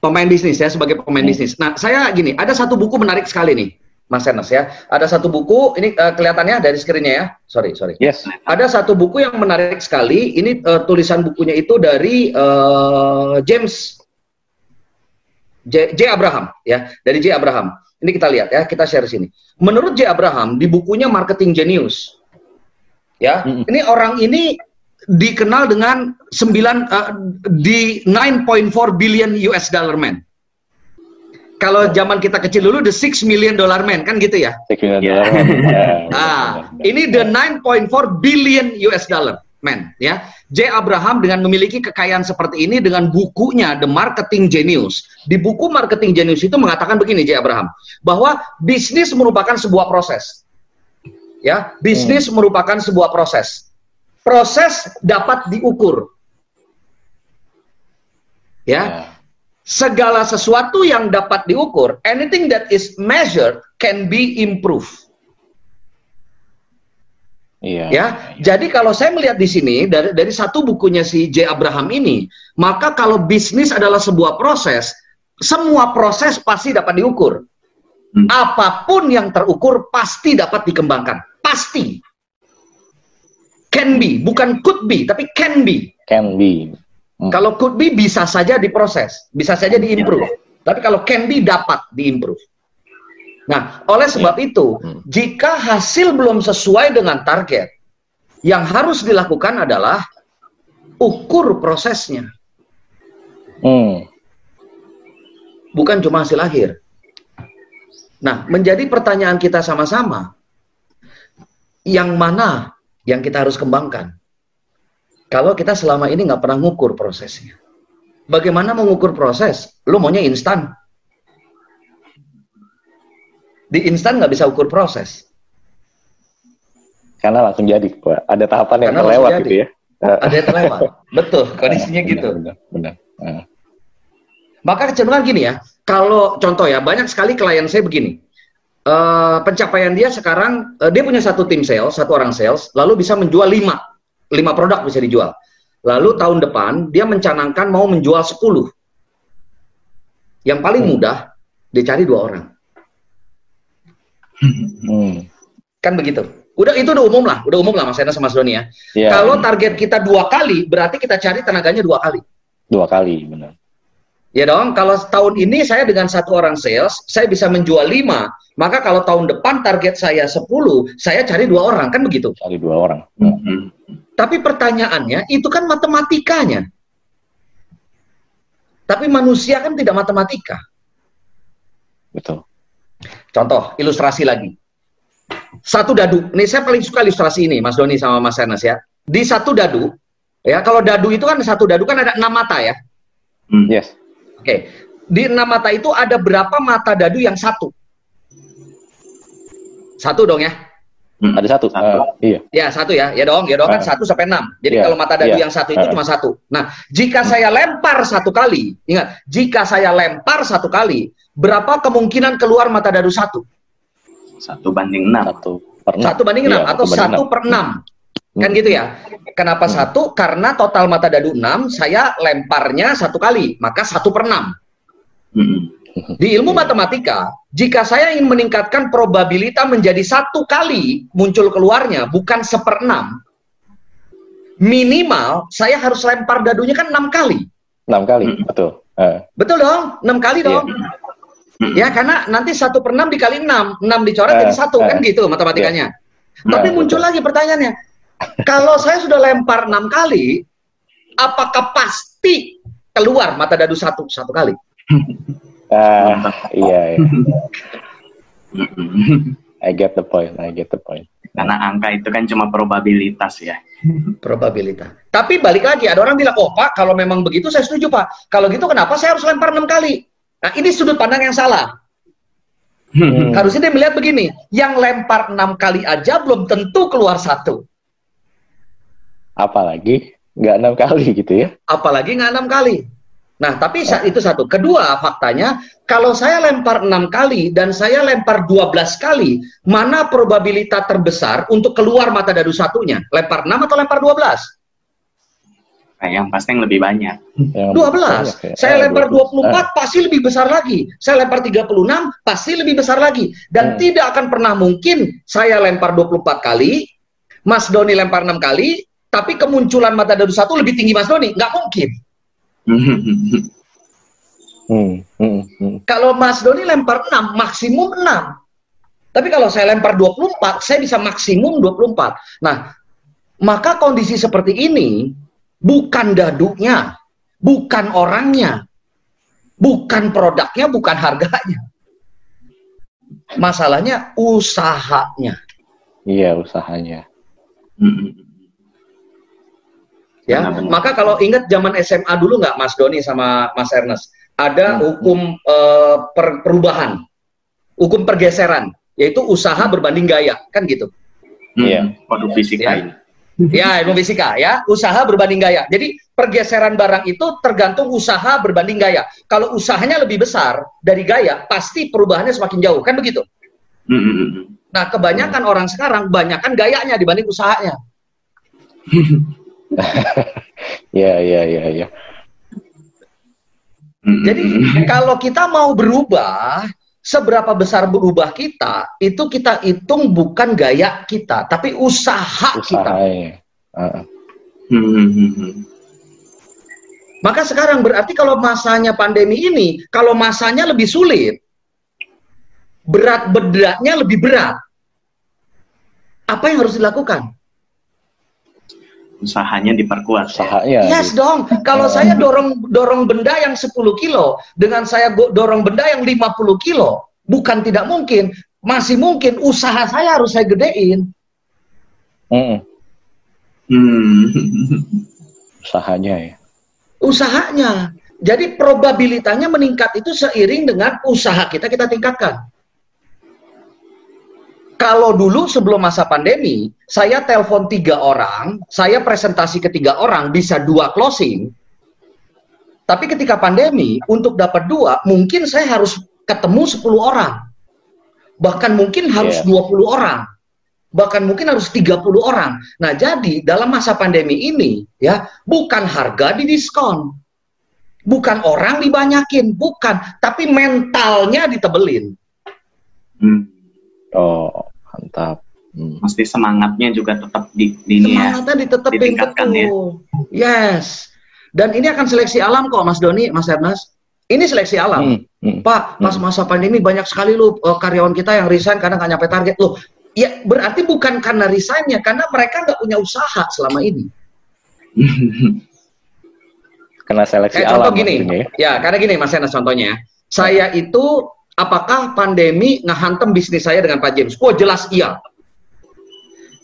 Pemain bisnis ya, sebagai pemain bisnis. Nah, saya gini, ada satu buku menarik sekali nih, Mas Ernest ya. Ada satu buku, ini kelihatannya dari screen-nya ya. Sorry. Yes. Ada satu buku yang menarik sekali. Ini tulisan bukunya itu dari James J. Abraham ya, dari J. Abraham. Ini kita lihat ya, kita share sini. Menurut J. Abraham di bukunya Marketing Genius, ya, ini orang ini dikenal dengan 9.4 billion US dollar man. Kalau zaman kita kecil dulu the 6 million dollar man kan gitu ya. 6 million dollar man. Ini the 9.4 billion US dollar man ya. J. Abraham dengan memiliki kekayaan seperti ini dengan bukunya The Marketing Genius. Di buku Marketing Genius itu mengatakan begini J. Abraham, bahwa bisnis merupakan sebuah proses. Ya, bisnis merupakan sebuah proses. Proses dapat diukur. Ya. Segala sesuatu yang dapat diukur, anything that is measured can be improved. Ya, jadi kalau saya melihat di sini dari satu bukunya si J. Abraham ini, maka kalau bisnis adalah sebuah proses, semua proses pasti dapat diukur. Apapun yang terukur pasti dapat dikembangkan, pasti. Can be, bukan could be, tapi can be. Can be. Kalau could be bisa saja diproses, bisa saja diimprove. Tapi kalau can be dapat diimprove. Nah, oleh sebab itu, jika hasil belum sesuai dengan target, yang harus dilakukan adalah ukur prosesnya. Bukan cuma hasil akhir. Nah, menjadi pertanyaan kita sama-sama, yang mana yang kita harus kembangkan? Kalau kita selama ini nggak pernah ngukur prosesnya. Bagaimana mengukur proses? Lu maunya instan. Di instan nggak bisa ukur proses. Karena langsung jadi, Pak. Ada tahapan yang terlewat gitu ya. Ada yang terlewat. Betul, kondisinya gitu. Benar. Maka kecenderungan gini ya, kalau contoh ya, banyak sekali klien saya begini. Pencapaian dia sekarang, dia punya satu tim sales, satu orang sales, lalu bisa menjual 5 produk bisa dijual. Lalu tahun depan, dia mencanangkan mau menjual 10. Yang paling mudah, dia cari 2 orang. Kan begitu. Itu udah umum lah Mas Ena sama Mas Doni ya. Kalau target kita 2 kali, berarti kita cari tenaganya 2 kali. 2 kali, benar. Ya dong, kalau tahun ini saya dengan 1 orang sales, saya bisa menjual 5, maka kalau tahun depan target saya 10, saya cari 2 orang, kan begitu? Cari 2 orang. Tapi pertanyaannya, itu kan matematikanya. Tapi manusia kan tidak matematika. Betul. Contoh, ilustrasi lagi. Satu dadu, ini saya paling suka ilustrasi ini, Mas Doni sama Mas Ernest ya. Di satu dadu, ya kalau dadu itu kan satu dadu kan ada 6 mata ya. Yes. Oke. Di 6 mata itu ada berapa mata dadu yang satu? Satu dong ya. Ada 1. Iya. Ya, 1 ya. Ya dong kan 1 sampai 6. Jadi kalau mata dadu yang satu itu cuma 1. Nah, jika saya lempar 1 kali, ingat, jika saya lempar 1 kali, berapa kemungkinan keluar mata dadu 1? 1 banding 6. 1 banding 6 atau 1 per 6. Kan gitu ya. Kenapa 1? Karena total mata dadu 6, saya lemparnya 1 kali, maka 1 per 6. Di ilmu matematika, jika saya ingin meningkatkan probabilitas menjadi 1 kali muncul keluarnya, bukan 1/6, minimal saya harus lempar dadunya kan 6 kali. 6 kali, betul. Betul dong, 6 kali dong. Ya, karena nanti 1/6 dikali 6, 6 dicoret jadi 1, kan gitu matematikanya. Tapi muncul lagi pertanyaannya, kalau saya sudah lempar 6 kali, apakah pasti keluar mata dadu 1 kali? Iya. I get the point. Karena angka itu kan cuma probabilitas ya. Probabilitas. Tapi balik lagi, ada orang bilang, oh Pak, kalau memang begitu saya setuju Pak. Kalau gitu kenapa saya harus lempar 6 kali? Nah, ini sudut pandang yang salah. Harusnya dia melihat begini, yang lempar 6 kali aja belum tentu keluar 1. Apalagi nggak 6 kali gitu ya. Apalagi nggak 6 kali. Nah, tapi itu satu. Kedua, faktanya, kalau saya lempar 6 kali dan saya lempar 12 kali, mana probabilitas terbesar untuk keluar mata dadu satunya? Lempar 6 atau lempar 12? Yang pasti yang lebih banyak. 12. Saya lempar 24, pasti lebih besar lagi. Saya lempar 36, pasti lebih besar lagi. Dan tidak akan pernah mungkin saya lempar 24 kali, Mas Doni lempar 6 kali, tapi kemunculan mata dadu satu lebih tinggi Mas Doni. Nggak mungkin. Kalau Mas Doni lempar 6, maksimum 6. Tapi kalau saya lempar 24, saya bisa maksimum 24. Nah, maka kondisi seperti ini, bukan dadunya, bukan orangnya, bukan produknya, bukan harganya. Masalahnya usahanya. Iya, usahanya. Ya, maka kalau ingat zaman SMA dulu nggak Mas Doni sama Mas Ernest, ada hukum perubahan, hukum pergeseran, yaitu usaha berbanding gaya, kan gitu. Iya. Waduh, fisika ini. Ya, ilmu fisika ya, usaha berbanding gaya. Jadi pergeseran barang itu tergantung usaha berbanding gaya. Kalau usahanya lebih besar dari gaya, pasti perubahannya semakin jauh, kan begitu? Nah, kebanyakan orang sekarang, banyakan gayanya dibanding usahanya. Ya. Jadi kalau kita mau berubah, seberapa besar berubah kita, itu kita hitung bukan gaya kita, tapi usaha kita. Maka sekarang berarti kalau masanya pandemi ini, kalau masanya lebih sulit, beratnya lebih berat, apa yang harus dilakukan? Usahanya diperkuat. Usahanya. Yes dong. Kalau saya dorong benda yang 10 kilo dengan saya dorong benda yang 50 kilo, bukan tidak mungkin, masih mungkin usaha saya harus saya gedein. Usahanya ya. Usahanya. Jadi probabilitasnya meningkat itu seiring dengan usaha kita tingkatkan. Kalau dulu sebelum masa pandemi, saya telepon 3 orang, saya presentasi ke 3 orang, bisa 2 closing. Tapi ketika pandemi, untuk dapat 2, mungkin saya harus ketemu 10 orang. Bahkan mungkin harus 20 orang. Bahkan mungkin harus 30 orang. Nah, jadi dalam masa pandemi ini, ya, bukan harga didiskon. Bukan orang dibanyakin, bukan. Tapi mentalnya ditebelin. Oh, mantap. Mesti semangatnya juga tetap semangatnya ditetepin, ditingkatkan betul. Yes. Dan ini akan seleksi alam kok, Mas Doni, Mas Ernest. Ini seleksi alam. Pak, pas masa pandemi banyak sekali karyawan kita yang resign karena nggak nyampe target. Loh, ya berarti bukan karena resignnya, karena mereka nggak punya usaha selama ini. Kena seleksi alam. Contoh gini, ya karena gini Mas Ernest contohnya. Saya itu apakah pandemi ngehantem bisnis saya dengan Pak James? Oh jelas iya.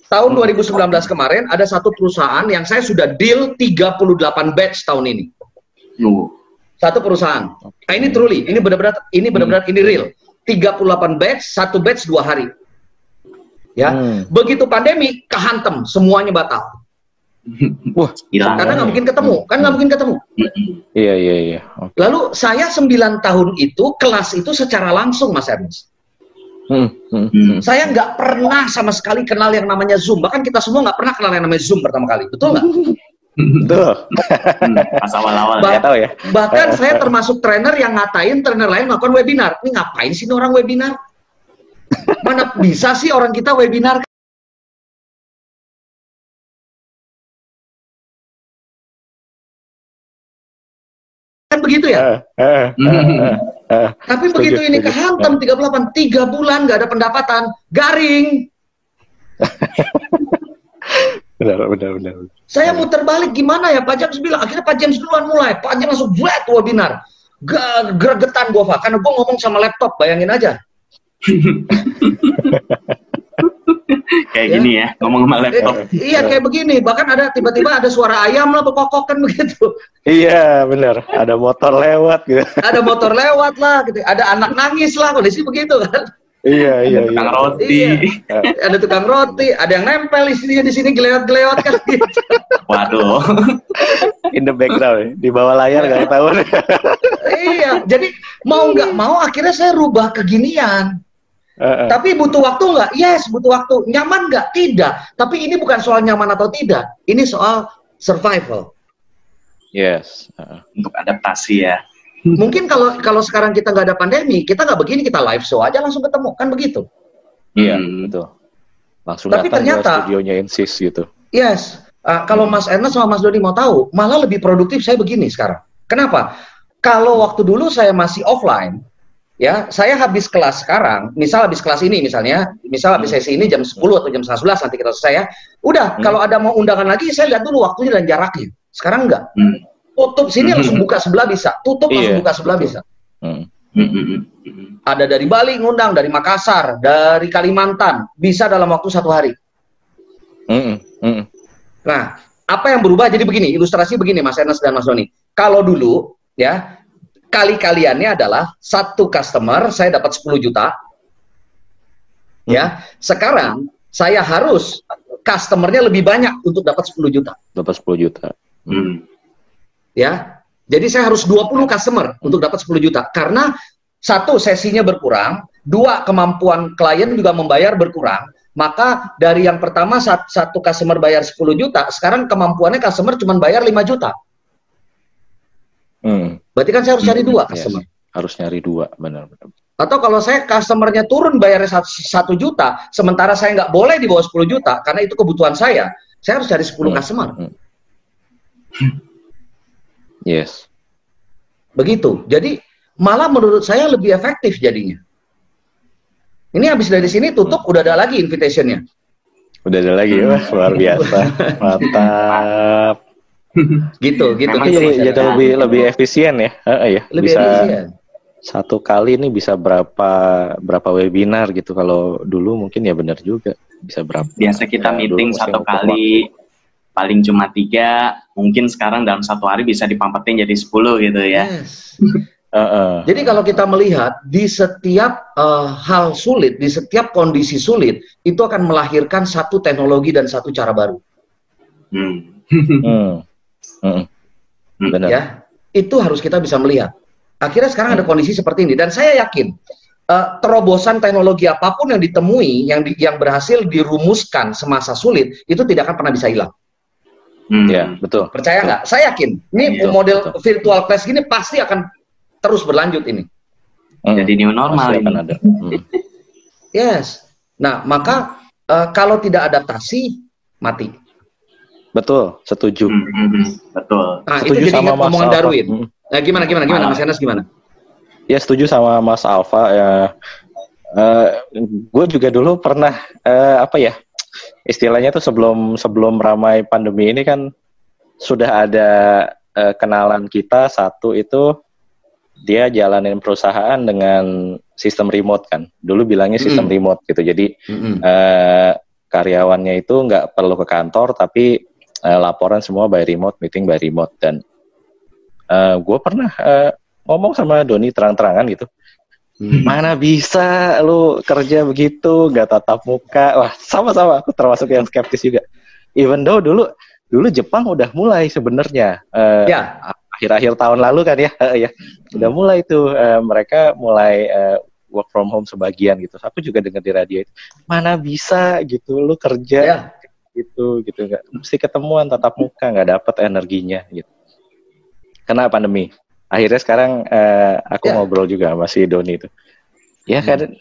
Tahun 2019 kemarin ada satu perusahaan yang saya sudah deal 38 batch tahun ini. Satu perusahaan. Nah, ini truly, ini benar-benar ini real. 38 batch, satu batch 2 hari. Ya, begitu pandemi kehantem, semuanya batal. Wah, karena nggak mungkin ketemu, kan nggak mungkin ketemu. Iya. Okay. Lalu saya 9 tahun itu kelas itu secara langsung, Mas Ernest. Saya nggak pernah sama sekali kenal yang namanya Zoom. Bahkan kita semua nggak pernah kenal yang namanya Zoom pertama kali, betul nggak? Betul. Pas awal-awal tahu ya. Bahkan saya termasuk trainer yang ngatain trainer lain melakukan webinar. Ini ngapain sih orang webinar? Mana bisa sih orang kita webinar? Kan begitu ya? Tapi begitu ini kehantam 38, 3 bulan nggak ada pendapatan, garing. Benar. Saya muter balik gimana ya, Pak James bilang, akhirnya Pak James duluan mulai, Pak James langsung buat webinar. Gregetan gue, Pak, karena gue ngomong sama laptop, bayangin aja. Kayak gini ya, ngomong sama laptop. Iya, kayak begini, bahkan ada tiba-tiba ada suara ayam lah berkokok kan begitu. Iya, benar. Ada motor lewat gitu. Ada motor lewat lah, gitu. Ada anak nangis lah, kondisi begitu kan. Iya. Tukang roti. Iya. Ada tukang roti, ada yang nempel istrinya di sini gelewat-gelewat kan gitu. Waduh. In the background, di bawah layar nggak ketahuan. Iya, jadi mau nggak mau akhirnya saya rubah keginian. Tapi butuh waktu nggak? Yes, butuh waktu. Nyaman nggak? Tidak. Tapi ini bukan soal nyaman atau tidak. Ini soal survival. Yes. Untuk adaptasi ya. Mungkin kalau sekarang kita nggak ada pandemi, kita nggak begini, kita live show aja langsung ketemu, kan begitu? Iya, betul. Langsung Tapi datang ternyata, ke studionya Insis gitu. Yes. Kalau Mas Ernest sama Mas Doni mau tahu, malah lebih produktif saya begini sekarang. Kenapa? Kalau waktu dulu saya masih offline, ya, saya habis kelas sekarang, misal habis kelas ini misalnya, misal habis sesi ini jam 10 atau jam 11 nanti kita selesai ya. Udah, kalau ada mau undangan lagi, saya lihat dulu waktunya dan jaraknya. Sekarang enggak. Tutup sini langsung buka sebelah bisa, tutup langsung buka sebelah bisa. Ada dari Bali ngundang, dari Makassar, dari Kalimantan, bisa dalam waktu 1 hari. Nah, apa yang berubah jadi begini, ilustrasi begini Mas Ernest dan Mas Doni. Kalau dulu ya, kali-kaliannya adalah satu customer saya dapat 10 juta. Ya, sekarang saya harus customernya lebih banyak untuk dapat 10 juta. Dapat 10 juta. Ya, jadi saya harus 20 customer untuk dapat 10 juta. Karena satu, sesinya berkurang. Dua, kemampuan klien juga membayar berkurang. Maka dari yang pertama, satu customer bayar 10 juta, sekarang kemampuannya customer cuma bayar 5 juta. Berarti kan saya harus cari 2 customer. Yes. Harus nyari 2, benar-benar. Atau kalau saya customernya turun bayarnya 1 juta, sementara saya nggak boleh di bawah 10 juta, karena itu kebutuhan saya harus cari 10 customer. Yes. Begitu. Jadi malah menurut saya lebih efektif jadinya. Ini habis dari sini tutup, udah ada lagi invitation-nya. Udah ada lagi, wah luar biasa. Mantap. Gitu. Jadi lebih efisien ya. Lebih bisa efisien. Satu kali ini bisa berapa webinar gitu. Kalau dulu mungkin ya benar juga bisa berapa. Biasa kita meeting 1 kali. Paling cuma 3, mungkin sekarang dalam 1 hari bisa dipampetin jadi 10 gitu ya. Yes. Jadi kalau kita melihat di setiap hal sulit, di setiap kondisi sulit, itu akan melahirkan satu teknologi dan satu cara baru. Benar. Ya, itu harus kita bisa melihat. Akhirnya sekarang ada kondisi seperti ini, dan saya yakin terobosan teknologi apapun yang ditemui, yang berhasil dirumuskan semasa sulit, itu tidak akan pernah bisa hilang. Ya, betul. Percaya nggak? Saya yakin. Ini model virtual class gini pasti akan terus berlanjut ini. Jadi new normal ini. Ada. Yes. Nah, maka kalau tidak adaptasi, mati. Betul, setuju. Betul. Nah, setuju itu jadi sama ingat omongan Mas Darwin. Nah, gimana Mas Ernest gimana? Ya, setuju sama Mas Alfa ya. Gue juga dulu pernah istilahnya tuh sebelum ramai pandemi ini kan sudah ada kenalan kita satu itu dia jalanin perusahaan dengan sistem remote kan. Dulu bilangnya sistem remote gitu. Jadi karyawannya itu nggak perlu ke kantor tapi laporan semua by remote, meeting by remote. Dan gue pernah ngomong sama Doni terang-terangan gitu. Mana bisa lu kerja begitu, nggak tatap muka. Wah, sama-sama aku termasuk yang skeptis juga. Even though dulu Jepang udah mulai sebenarnya. Akhir-akhir tahun lalu kan ya. Udah mulai tuh mereka mulai work from home sebagian gitu. Aku juga dengar di radio itu. Mana bisa gitu lu kerja gitu nggak mesti ketemuan tatap muka, nggak dapet energinya gitu. Kena pandemi. Akhirnya sekarang aku ngobrol juga sama si Doni itu. Ya kan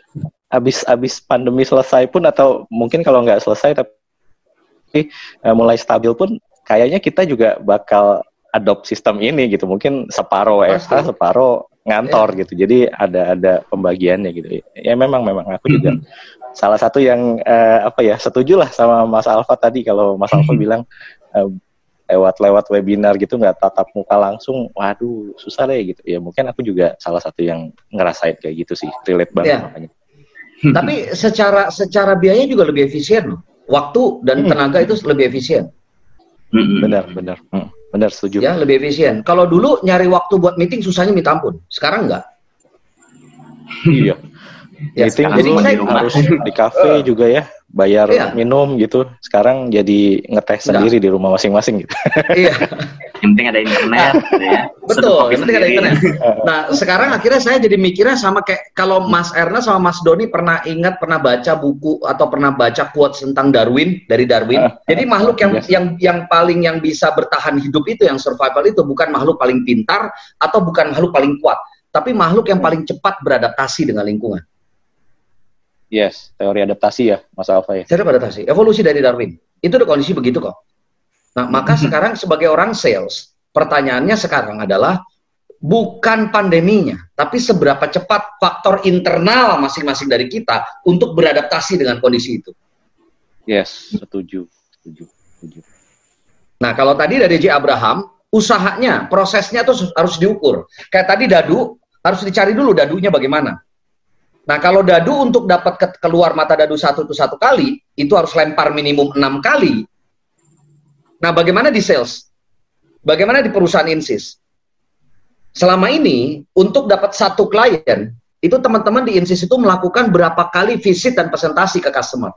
abis pandemi selesai pun atau mungkin kalau nggak selesai tapi mulai stabil pun kayaknya kita juga bakal adopt sistem ini gitu. Mungkin separuh WFH, separuh ngantor gitu. Jadi ada pembagiannya gitu. Ya memang aku juga salah satu yang setuju lah sama Mas Alfa tadi. Kalau Mas Alfa bilang lewat webinar gitu nggak tatap muka langsung, waduh susah deh gitu. Ya mungkin aku juga salah satu yang ngerasain kayak gitu sih, relate banget makanya. Tapi secara biaya juga lebih efisien loh. Waktu dan tenaga itu lebih efisien. Benar setuju. Ya lebih efisien. Kalau dulu nyari waktu buat meeting susahnya minta ampun, sekarang enggak. Iya. Ya, Meeting sekarang dulu semua di rumah. harus di kafe juga ya, bayar minum gitu. Sekarang jadi ngetes sendiri di rumah masing-masing gitu. Iya. Yang penting ada internet, gitu ya. Betul, yang penting ada internet. Nah, Nah, sekarang akhirnya saya jadi mikirnya sama kayak kalau Mas Ernest sama Mas Doni pernah baca buku atau pernah baca quotes tentang Darwin, dari Darwin. Jadi makhluk yang paling yang bisa bertahan hidup itu, yang survival itu bukan makhluk paling pintar atau bukan makhluk paling kuat, tapi makhluk yang paling cepat beradaptasi dengan lingkungan. Yes, teori adaptasi ya, Mas Alfa ya. Teori adaptasi, evolusi dari Darwin. Itu udah kondisi begitu kok. Nah, maka sekarang sebagai orang sales, pertanyaannya sekarang adalah bukan pandeminya, tapi seberapa cepat faktor internal masing-masing dari kita untuk beradaptasi dengan kondisi itu. Yes, setuju. Nah, kalau tadi dari J. Abraham, usahanya, prosesnya tuh harus diukur. Kayak tadi dadu, harus dicari dulu dadunya bagaimana. Nah, kalau dadu untuk dapat keluar mata dadu satu kali, itu harus lempar minimum 6 kali. Nah, bagaimana di sales? Bagaimana di perusahaan Insys? Selama ini, untuk dapat satu klien, itu teman-teman di Insys itu melakukan berapa kali visit dan presentasi ke customer.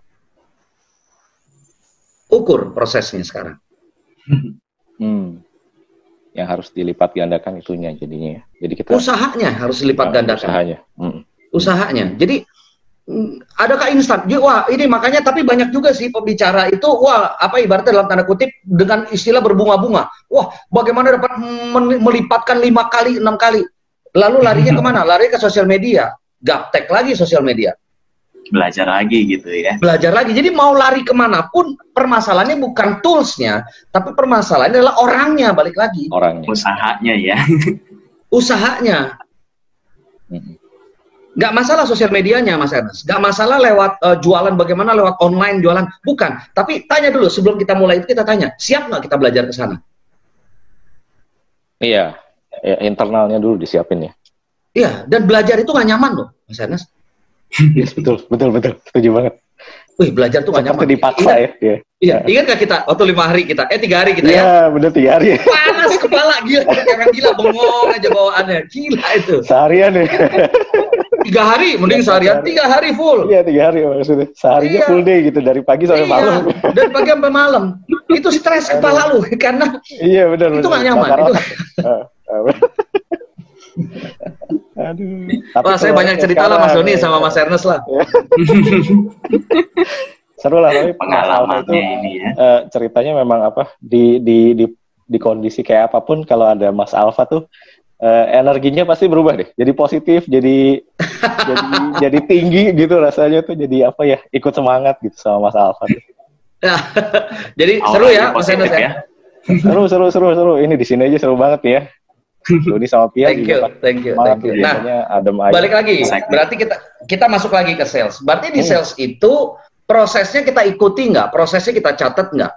Ukur prosesnya sekarang. Yang harus dilipat gandakan itunya jadinya. Jadi kita usahanya harus dilipat gandakan. Usahanya. Jadi adakah instan? Wah, ini makanya tapi banyak juga sih pembicara itu, wah, apa ibaratnya dalam tanda kutip dengan istilah berbunga-bunga. Wah, bagaimana dapat melipatkan 5 kali, 6 kali. Lalu larinya kemana? Lari ke sosial media. Gaptek lagi sosial media. Belajar lagi gitu ya. Belajar lagi. Jadi mau lari kemanapun, permasalahannya bukan toolsnya, tapi permasalahannya adalah orangnya, balik lagi. Orangnya. Usahanya ya. Usahanya. Nggak masalah sosial medianya, Mas Ernest. Nggak masalah lewat jualan, bagaimana lewat online jualan. Bukan. Tapi tanya dulu, sebelum kita mulai itu kita tanya, siap nggak kita belajar ke sana? Iya. Ya, internalnya dulu disiapin ya. Iya, dan belajar itu nggak nyaman loh, Mas Ernest. Yes, betul. Setuju banget. Wih, belajar tuh nggak nyaman. Dipaksa ya. Iya, ingat nggak kita waktu 5 hari kita? 3 hari kita ya? Iya, bener 3 hari. Panas kepala, gila. Orang gila, bengong aja bawaannya. Gila itu. Seharian ya. 3 hari, mending seharian. 3 hari full. Iya, 3 hari maksudnya. Seharinya full day gitu, dari pagi sampai malam. Dari pagi sampai malam. Itu stres kepala lu, karena iya, bener. Itu nggak nyaman. Aduh. Wah, saya banyak cerita lah Mas Doni sama Mas Ernest lah. Seru lah, tapi pengalamannya ini ya. Ceritanya memang apa di kondisi kayak apapun, kalau ada Mas Alfa tuh energinya pasti berubah deh. Jadi positif, jadi tinggi gitu rasanya tuh, jadi apa ya, ikut semangat gitu sama Mas Alfa tuh. Jadi seru ya Mas Ernest ya. Seru. Ini di sini aja seru banget ya. Doni sama Pia thank you. Nah, balik lagi. Berarti kita masuk lagi ke sales. Berarti di sales itu prosesnya kita ikuti nggak? Prosesnya kita catat nggak?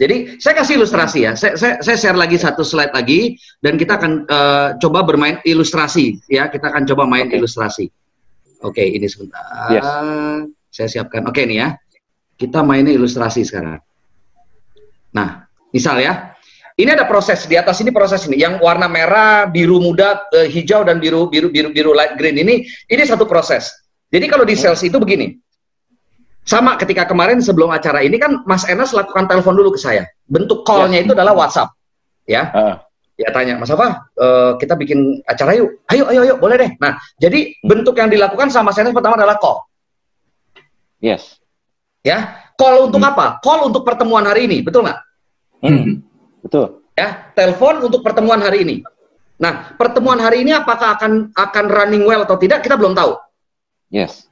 Jadi saya kasih ilustrasi ya. Saya share lagi satu slide lagi dan kita akan coba bermain ilustrasi ya. Kita akan coba main ilustrasi. Oke, ini sebentar. Yes. Saya siapkan. Oke nih ya. Kita mainnya ilustrasi sekarang. Nah, misal ya. Ini ada proses, di atas ini proses ini. Yang warna merah, biru muda, hijau, dan biru light green ini satu proses. Jadi kalau di sales itu begini. Sama ketika kemarin sebelum acara ini kan Mas Ernest lakukan telepon dulu ke saya. Bentuk call-nya itu adalah WhatsApp. Ya. Ya tanya, Mas apa? Kita bikin acara yuk. Ayo, boleh deh. Nah, jadi bentuk yang dilakukan sama Mas Ernest pertama adalah call. Yes. Ya. Call untuk apa? Call untuk pertemuan hari ini, betul nggak? Betul. Ya, telepon untuk pertemuan hari ini. Nah, pertemuan hari ini apakah akan running well atau tidak, kita belum tahu. Yes.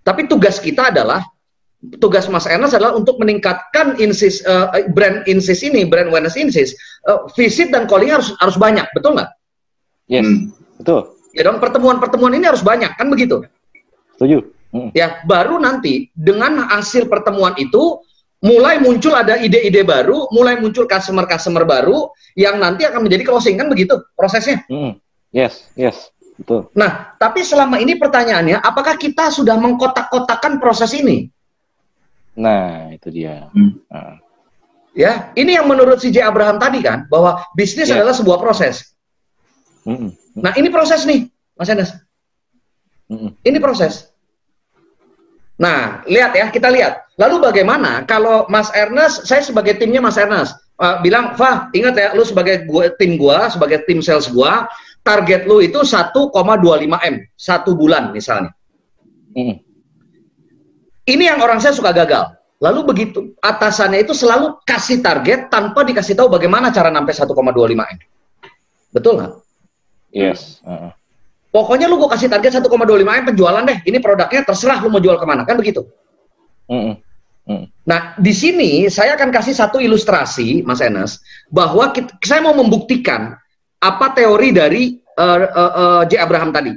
Tapi tugas kita adalah, tugas Mas Ernest adalah untuk meningkatkan Insys, brand Insys ini, brand awareness Insys. Visit dan calling harus banyak, betul nggak? Yes, betul. Ya dong, pertemuan-pertemuan ini harus banyak, kan begitu? Setuju. Ya, baru nanti dengan hasil pertemuan itu, mulai muncul ada ide-ide baru, mulai muncul customer baru yang nanti akan menjadi closing, kan begitu prosesnya? Yes, betul. Nah, tapi selama ini pertanyaannya, apakah kita sudah mengkotak-kotakan proses ini? Nah, itu dia. Ya, ini yang menurut si J. Abraham tadi kan, bahwa bisnis adalah sebuah proses. Nah, ini proses nih, Mas Ernest. Ini proses. Nah, lihat ya, kita lihat. Lalu bagaimana kalau Mas Ernest, saya sebagai timnya Mas Ernest, bilang, Fah, ingat ya, lu sebagai tim gua, sebagai tim sales gua, target lu itu 1,25M, 1 bulan misalnya. Ini yang orang saya suka gagal. Lalu begitu, atasannya itu selalu kasih target tanpa dikasih tahu bagaimana cara sampai 1,25M. Betul nggak? Yes. Pokoknya lu gue kasih target 1,25M penjualan deh. Ini produknya terserah lu mau jual kemana, kan begitu? Nah, di sini saya akan kasih satu ilustrasi, Mas Enes, bahwa saya mau membuktikan apa teori dari J. Abraham tadi.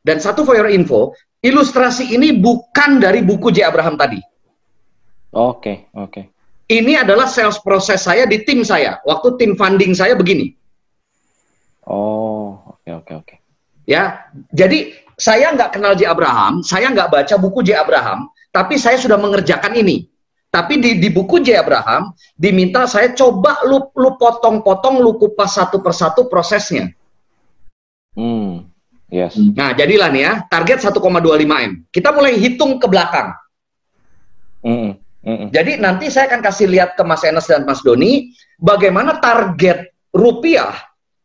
Dan satu for your info, ilustrasi ini bukan dari buku J. Abraham tadi. Oke. Ini adalah sales proses saya di tim saya. Waktu tim funding saya begini. Oh, oke. Ya, jadi saya nggak kenal J. Abraham, saya nggak baca buku J. Abraham, tapi saya sudah mengerjakan ini. Tapi di buku J. Abraham diminta saya coba lu potong-potong, lu kupas satu persatu prosesnya. Yes. Nah, jadilah nih ya, target 1,25M. Kita mulai hitung ke belakang. Jadi nanti saya akan kasih lihat ke Mas Enes dan Mas Doni bagaimana target rupiah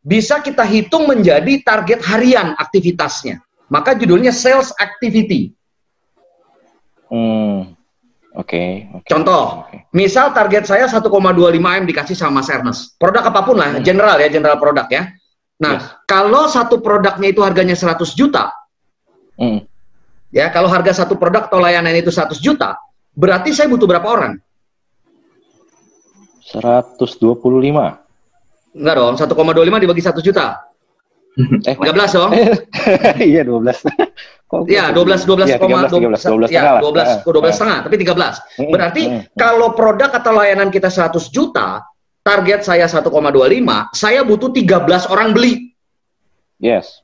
bisa kita hitung menjadi target harian aktivitasnya. Maka judulnya sales activity. Oke. Contoh, misal target saya 1,25M dikasih sama Mas Ernest. Produk apapun lah, general produk ya. Nah, kalau satu produknya itu harganya 100 juta, ya kalau harga satu produk atau layanan itu 100 juta, berarti saya butuh berapa orang? 125. Enggak dong, 1,25 dibagi 1 juta. 13 dong. Iya, 12. Iya, 12 setengah, tapi 13. Berarti kalau produk atau layanan kita 100 juta, target saya 1,25, saya butuh 13 orang beli. Yes.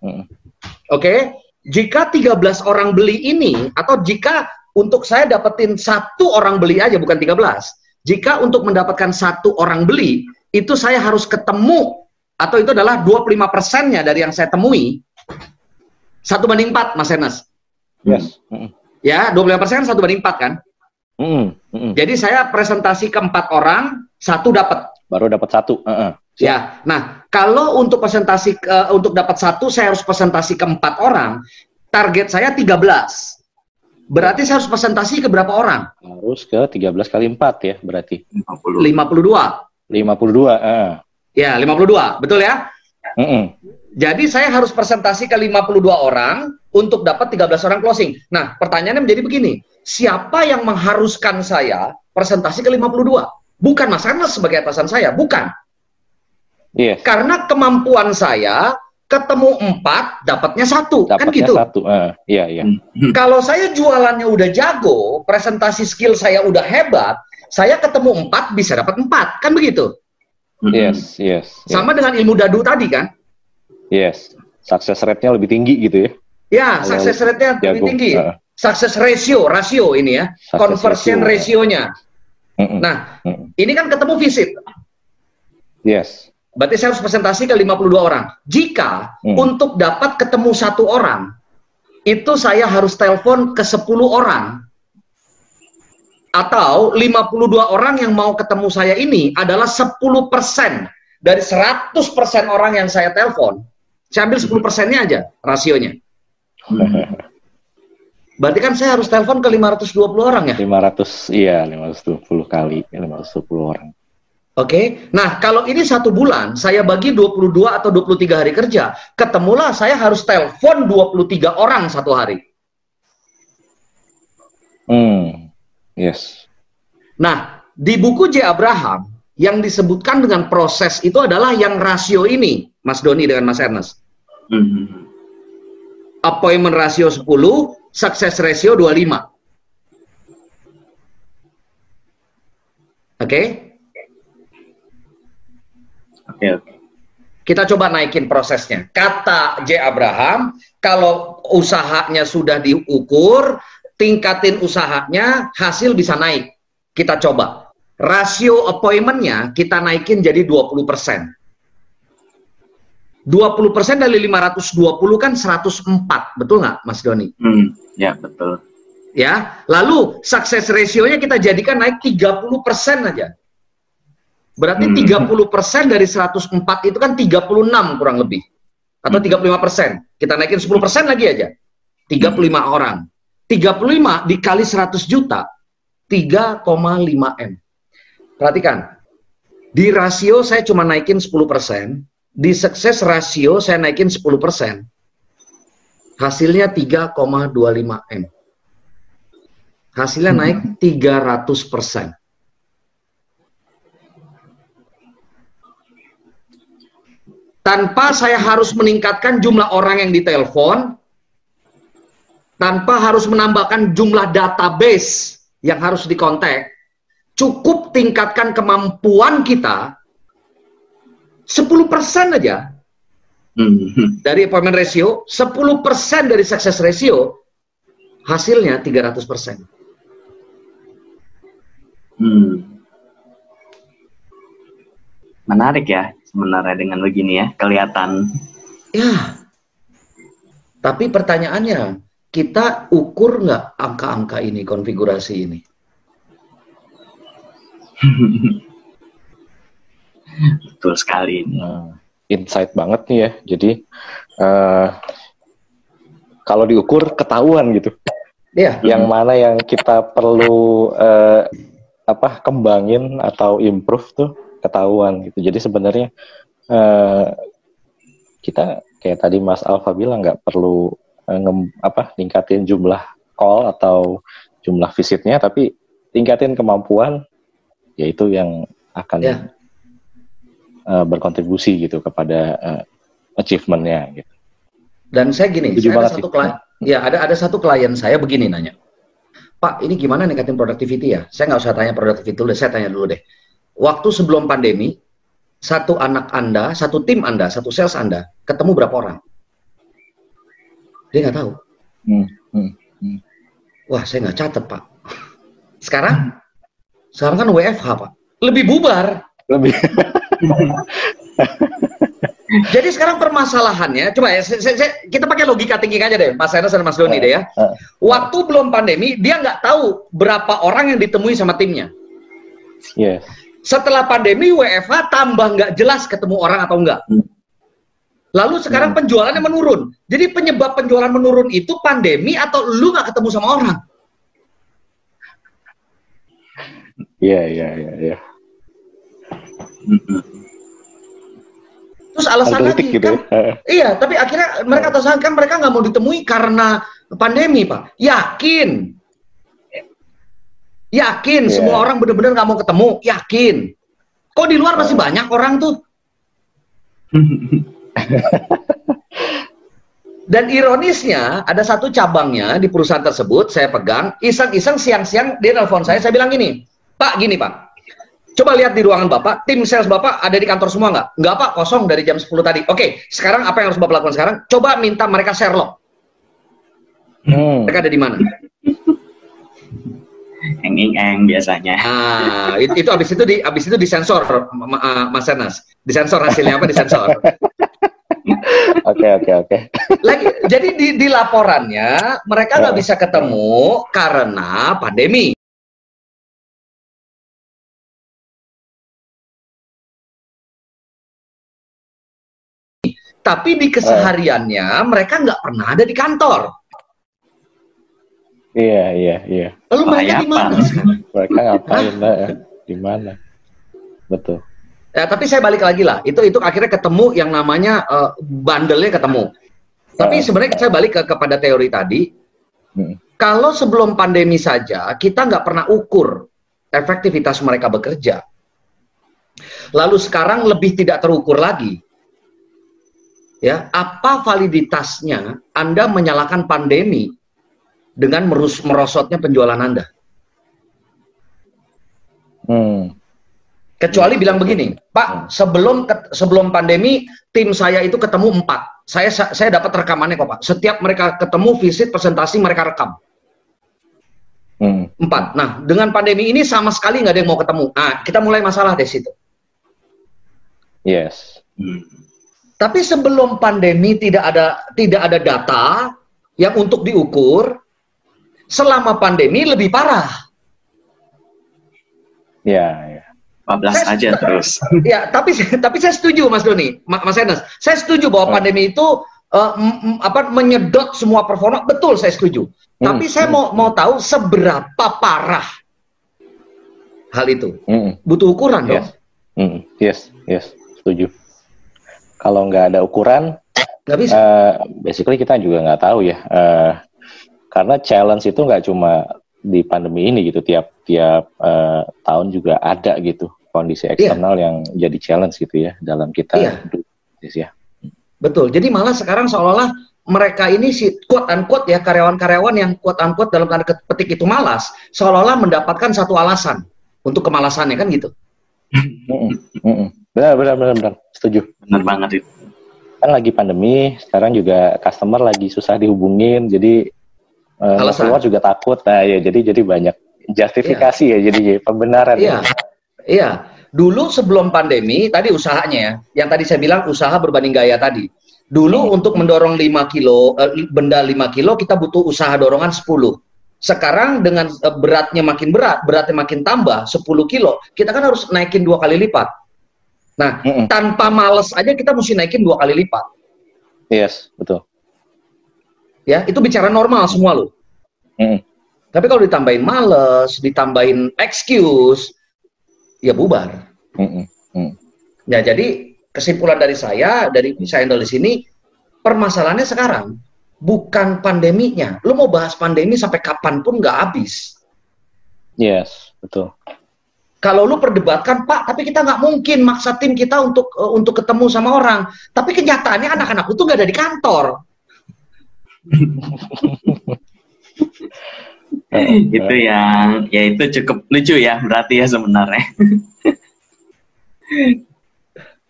Oke? Jika 13 orang beli ini, atau jika untuk saya dapetin 1 orang beli aja, bukan 13. Jika untuk mendapatkan 1 orang beli, itu saya harus ketemu, atau itu adalah 25%-nya dari yang saya temui, 1/4, Mas Enes. Yes. Ya, 25% 1/4 kan? Jadi saya presentasi ke 4 orang, 1 dapat. Baru dapat 1. Ya, nah kalau untuk presentasi untuk dapat 1, saya harus presentasi ke 4 orang. Target saya 13. Berarti saya harus presentasi ke berapa orang? Harus ke 13 kali 4 ya, berarti. 52. 52. Ya, 52. Betul ya? Jadi saya harus presentasi ke 52 orang untuk dapat 13 orang closing. Nah, pertanyaannya menjadi begini. Siapa yang mengharuskan saya presentasi ke 52? Bukan Mas Ernest sebagai atasan saya, bukan. Yes. Karena kemampuan saya ketemu 4, dapatnya 1, kan gitu. 1. Iya. Kalau saya jualannya udah jago, presentasi skill saya udah hebat, saya ketemu 4 bisa dapat 4, kan begitu? Yes. Sama dengan ilmu dadu tadi kan? Yes. Success rate-nya lebih tinggi gitu ya. Ya, success rate-nya lebih tinggi. Success rasio ini ya. Conversion ratio-nya. Nah, ini kan ketemu visit. Yes. Berarti saya harus presentasi ke 52 orang. Jika untuk dapat ketemu 1 orang, itu saya harus telepon ke 10 orang. Atau 52 orang yang mau ketemu saya ini adalah 10% dari 100% orang yang saya telepon. Saya ambil 10%-nya aja rasionya. Berarti kan saya harus telepon ke 520 orang ya? 520 kali 520 orang. Oke, nah kalau ini 1 bulan, saya bagi 22 atau 23 hari kerja, ketemulah saya harus telepon 23 orang 1 hari. Yes. Nah, di buku J. Abraham, yang disebutkan dengan proses itu adalah yang rasio ini, Mas Doni dengan Mas Ernest. Appointment ratio 10, success ratio 25. Oke? Oke. Kita coba naikin prosesnya. Kata J. Abraham, kalau usahanya sudah diukur, tingkatin usahanya, hasil bisa naik. Kita coba. Rasio appointment-nya kita naikin jadi 20%. 20% dari 520 kan 104, betul nggak Mas Doni? Ya, betul. Ya, lalu success ratio-nya kita jadikan naik 30% aja. Berarti 30% dari 104 itu kan 36 kurang lebih. Atau 35%. Kita naikin 10% lagi aja. 35 orang. 35 dikali 100 juta, 3,5 M. Perhatikan, di rasio saya cuma naikin 10%, di sukses rasio saya naikin 10%. Hasilnya 3,25 M. Hasilnya naik 300%. Tanpa saya harus meningkatkan jumlah orang yang ditelepon, tanpa harus menambahkan jumlah database yang harus dikontak, cukup tingkatkan kemampuan kita 10% aja dari appointment ratio, 10% dari success ratio, hasilnya 300%. Menarik ya sebenarnya dengan begini ya, kelihatan. Ya, tapi pertanyaannya, kita ukur nggak angka-angka ini, konfigurasi ini? Betul sekali ini. Insight banget nih ya. Jadi kalau diukur ketahuan gitu. Iya. Yang mana yang kita perlu kembangin atau improve tuh ketahuan gitu. Jadi sebenarnya kita kayak tadi Mas Alfa bilang nggak perlu tingkatin jumlah call atau jumlah visitnya, tapi tingkatin kemampuan, yaitu yang akan berkontribusi gitu kepada achievement-nya gitu. Dan saya gini, ada satu klien saya begini nanya, Pak, ini gimana ningkatin productivity ya? Saya nggak usah tanya productivity dulu, saya tanya dulu deh. Waktu sebelum pandemi, satu anak Anda, satu tim Anda, satu sales Anda, ketemu berapa orang? Dia nggak tahu. Wah, saya nggak catat, Pak. Sekarang kan WFH, Pak. Lebih bubar. Jadi sekarang permasalahannya, coba ya, kita pakai logika thinking aja deh, Mas Enes dan Mas Doni deh ya. Waktu belum pandemi, dia nggak tahu berapa orang yang ditemui sama timnya. Yes. Setelah pandemi, WFH tambah nggak jelas ketemu orang atau enggak. Lalu sekarang penjualannya menurun. Jadi penyebab penjualan menurun itu pandemi atau lu nggak ketemu sama orang? Iya. Terus alasan lagi gitu, kan? Iya, tapi akhirnya mereka tahu kan mereka nggak mau ditemui karena pandemi, Pak. Yakin, semua orang benar-benar nggak mau ketemu. Yakin. Kok di luar masih banyak orang tuh? Dan ironisnya, ada satu cabangnya di perusahaan tersebut, saya pegang, iseng-iseng siang-siang, dia telepon saya bilang gini, Pak, gini Pak, coba lihat di ruangan Bapak, tim sales Bapak ada di kantor semua nggak? Nggak Pak, kosong dari jam 10 tadi. Oke, sekarang apa yang harus Bapak lakukan sekarang? Coba minta mereka share log. Mereka ada di mana? Eng biasanya. Nah, itu abis itu disensor, Mas Enes. Disensor hasilnya apa? Disensor. Oke. Lagi, jadi di laporannya mereka nggak bisa ketemu karena pandemi. Tapi di kesehariannya mereka nggak pernah ada di kantor. Iya. Lalu mereka di mana sekarang? Mereka ngapain di mana? Betul. Ya, tapi saya balik lagi lah. Itu akhirnya ketemu yang namanya bandelnya ketemu. Tapi sebenarnya saya balik kepada teori tadi. Kalau sebelum pandemi saja kita nggak pernah ukur efektivitas mereka bekerja. Lalu sekarang lebih tidak terukur lagi. Ya, apa validitasnya Anda menyalahkan pandemi dengan merosotnya penjualan Anda? Kecuali bilang begini, Pak, sebelum pandemi tim saya itu ketemu 4. Saya dapat rekamannya kok, Pak. Setiap mereka ketemu visit presentasi mereka rekam. 4. Nah, dengan pandemi ini sama sekali nggak ada yang mau ketemu. Nah, kita mulai masalah dari situ. Yes. Tapi sebelum pandemi tidak ada data yang untuk diukur. selama pandemi lebih parah. Ya. 14 aja terus. Ya, tapi saya setuju Mas Doni, Mas Enes. Saya setuju bahwa pandemi itu menyedot semua performa. Betul, saya setuju. Tapi saya mau tahu seberapa parah hal itu. Butuh ukuran dong. Yes, setuju. Kalau nggak ada ukuran, nggak bisa. Basically kita juga nggak tahu ya. Karena challenge itu nggak cuma di pandemi ini gitu, tiap tahun juga ada gitu kondisi eksternal yang jadi challenge gitu ya dalam kita hidup ya. Betul. Jadi malah sekarang seolah-olah mereka ini si quote unquote ya, karyawan-karyawan yang quote unquote dalam tanda petik itu malas, seolah-olah mendapatkan satu alasan untuk kemalasannya, kan gitu. Benar, setuju. Benar banget itu. Kan lagi pandemi, sekarang juga customer lagi susah dihubungin, jadi keluar juga takut. Nah ya, jadi banyak justifikasi ya, jadi pembenaran. Iya. Dulu sebelum pandemi, tadi usahanya ya, yang tadi saya bilang usaha berbanding gaya tadi. Dulu untuk mendorong 5 kilo, benda 5 kilo, kita butuh usaha dorongan 10. Sekarang dengan beratnya makin berat, beratnya makin tambah, 10 kilo, kita kan harus naikin 2 kali lipat. Nah, tanpa males aja kita mesti naikin 2 kali lipat. Yes, betul. Ya, itu bicara normal semua loh. Tapi kalau ditambahin males, ditambahin excuse, ya bubar. Ya, jadi kesimpulan dari saya handle di sini, permasalahannya sekarang bukan pandeminya. Lu mau bahas pandemi sampai kapanpun nggak habis. Yes, betul. Kalau lu perdebatkan, Pak, tapi kita nggak mungkin maksa tim kita untuk ketemu sama orang. Tapi kenyataannya anak-anak itu nggak ada di kantor. Itu yang, ya itu cukup lucu ya berarti ya sebenarnya.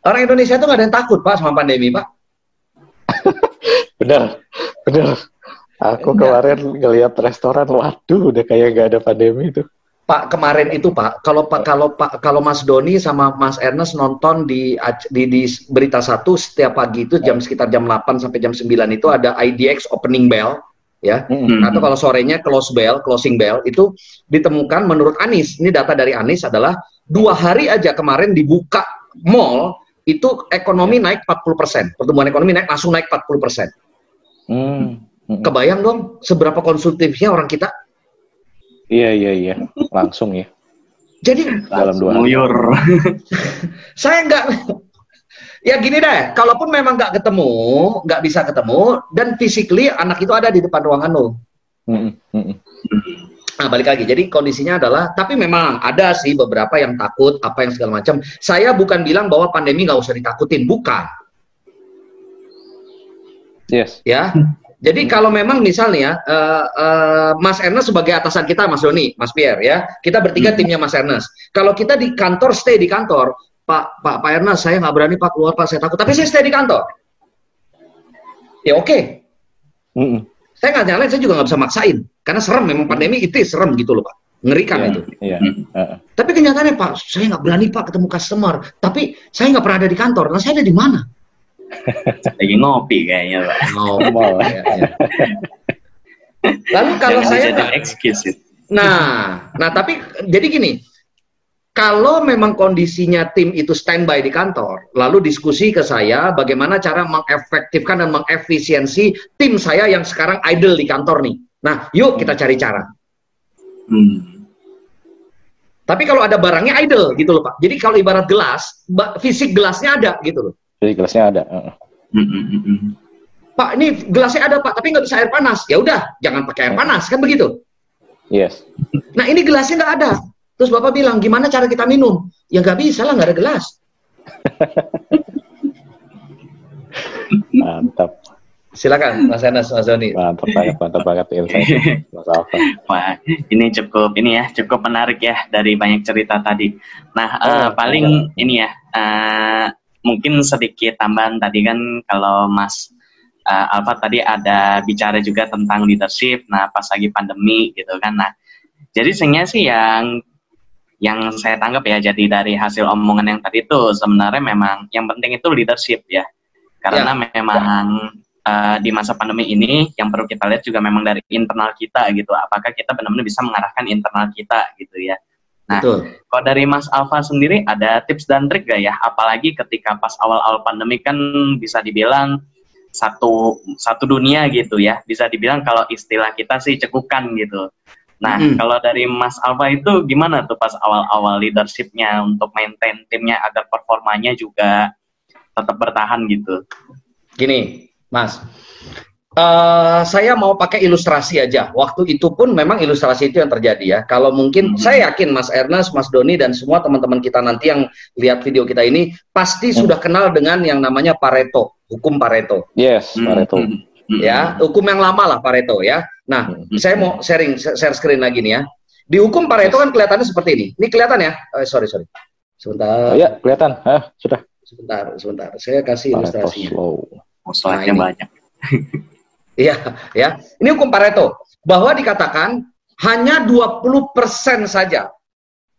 Orang Indonesia tuh nggak ada yang takut, Pak, sama pandemi, Pak. Bener. Aku kemarin ngelihat restoran, waduh, udah kayak gak ada pandemi itu. Pak, kemarin itu Pak, kalau Mas Doni sama Mas Ernest nonton di Berita 1 setiap pagi itu sekitar jam 8 sampai jam 9 itu ada IDX opening bell, ya. Atau kalau sorenya closing bell itu ditemukan menurut Anies, ini data dari Anies adalah 2 hari aja kemarin dibuka mall itu ekonomi naik 40%, pertumbuhan ekonomi langsung naik 40%. Kebayang dong seberapa konsumtifnya orang kita? Iya, langsung ya. Jadi dalam 2 hari. Saya nggak, ya gini deh, kalaupun memang nggak bisa ketemu, dan physically anak itu ada di depan ruangan lo. Nah, balik lagi, jadi kondisinya adalah, tapi memang ada sih beberapa yang takut, apa yang segala macam. Saya bukan bilang bahwa pandemi nggak usah ditakutin, bukan. Yes. Ya. Jadi kalau memang misalnya Mas Ernest sebagai atasan kita, Mas Doni, Mas Pierre, ya, kita bertiga timnya Mas Ernest. Kalau kita di kantor, stay di kantor, Pak Ernest, saya nggak berani Pak keluar Pak, saya takut. Tapi saya stay di kantor. Ya oke. Saya nggak nyalain, saya juga nggak bisa maksain, karena serem, memang pandemi itu serem gitu loh Pak, ngerikan itu. Tapi kenyataannya Pak, saya nggak berani Pak ketemu customer, tapi saya nggak pernah ada di kantor. Nah, saya ada di mana? Lagi ngopi kayaknya Pak. Lalu kalau saya tapi jadi gini, kalau memang kondisinya tim itu standby di kantor, lalu diskusi ke saya bagaimana cara mengefektifkan dan mengefisiensi tim saya yang sekarang idle di kantor nih. Nah, yuk kita cari cara. Tapi kalau ada barangnya idle gitu loh Pak. Jadi kalau ibarat gelas, fisik gelasnya ada gitu loh. Jadi gelasnya ada. Pak, ini gelasnya ada Pak, tapi nggak bisa air panas. Ya udah, jangan pakai air panas, kan begitu? Yes. Nah, ini gelasnya nggak ada. Terus Bapak bilang, gimana cara kita minum? Ya nggak bisa lah, nggak ada gelas. Mantap. Silakan, Mas Enes, Mas Doni. Mantap banget insight, Mas Alfa. Wah, ini cukup menarik ya dari banyak cerita tadi. Nah, paling ini ya. Mungkin sedikit tambahan tadi kan kalau Mas Alfa tadi ada bicara juga tentang leadership, nah pas lagi pandemi gitu kan. Nah, jadi sebenarnya sih yang saya tangkap ya, jadi dari hasil omongan yang tadi itu sebenarnya memang yang penting itu leadership ya. Karena memang di masa pandemi ini yang perlu kita lihat juga memang dari internal kita gitu. Apakah kita benar-benar bisa mengarahkan internal kita gitu ya. Nah, kalau dari Mas Alfa sendiri ada tips dan trik gak ya? Apalagi ketika pas awal-awal pandemi kan bisa dibilang satu dunia gitu ya. Bisa dibilang kalau istilah kita sih cekukan gitu. Nah, kalau dari Mas Alfa itu gimana tuh pas awal-awal leadership-nya untuk maintain timnya agar performanya juga tetap bertahan gitu? Gini, Mas, saya mau pakai ilustrasi aja. Waktu itu pun memang ilustrasi itu yang terjadi ya. Kalau mungkin saya yakin Mas Ernest, Mas Doni dan semua teman-teman kita nanti yang lihat video kita ini pasti sudah kenal dengan yang namanya Pareto, hukum Pareto. Yes, Pareto. Ya, hukum yang lama lah Pareto ya. Nah, saya mau share screen lagi nih ya. Di hukum Pareto kan kelihatannya seperti ini. Ini kelihatan ya? Sorry. Sebentar. Ya, kelihatan. Sudah. Sebentar. Saya kasih ilustrasinya. Slide-nya banyak. Iya, ya. Ini hukum Pareto bahwa dikatakan hanya 20% saja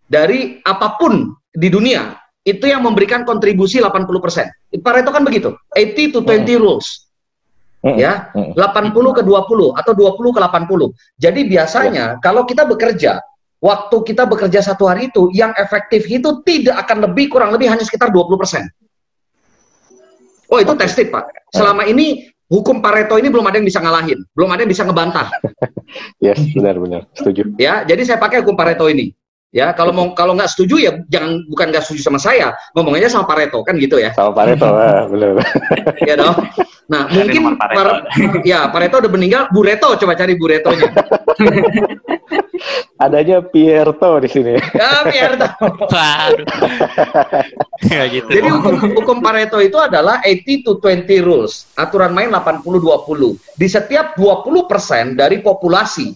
dari apapun di dunia itu yang memberikan kontribusi 80%. Pareto kan begitu. 80 to 20 rules. Ya, 80 ke 20 atau 20 ke 80. Jadi biasanya kalau kita bekerja, waktu kita bekerja satu hari itu yang efektif itu tidak akan lebih kurang lebih hanya sekitar 20%. Oh, itu tested, Pak. Selama ini hukum Pareto ini belum ada yang bisa ngalahin, belum ada yang bisa ngebantah. Yes, benar, setuju. Ya, jadi saya pakai hukum Pareto ini. Ya, kalau nggak setuju ya bukan nggak setuju sama saya, ngomong aja sama Pareto kan gitu ya. Sama Pareto, benar. Ya dong. Nah, mungkin Pareto udah meninggal, Bu Reto coba cari Bu Retonya. Adanya Pierto di sini. Ya, Pierto. Waduh. Ya gitu. Jadi hukum Pareto itu adalah 80 to 20 rules. Aturan main 80-20. Di setiap 20% dari populasi,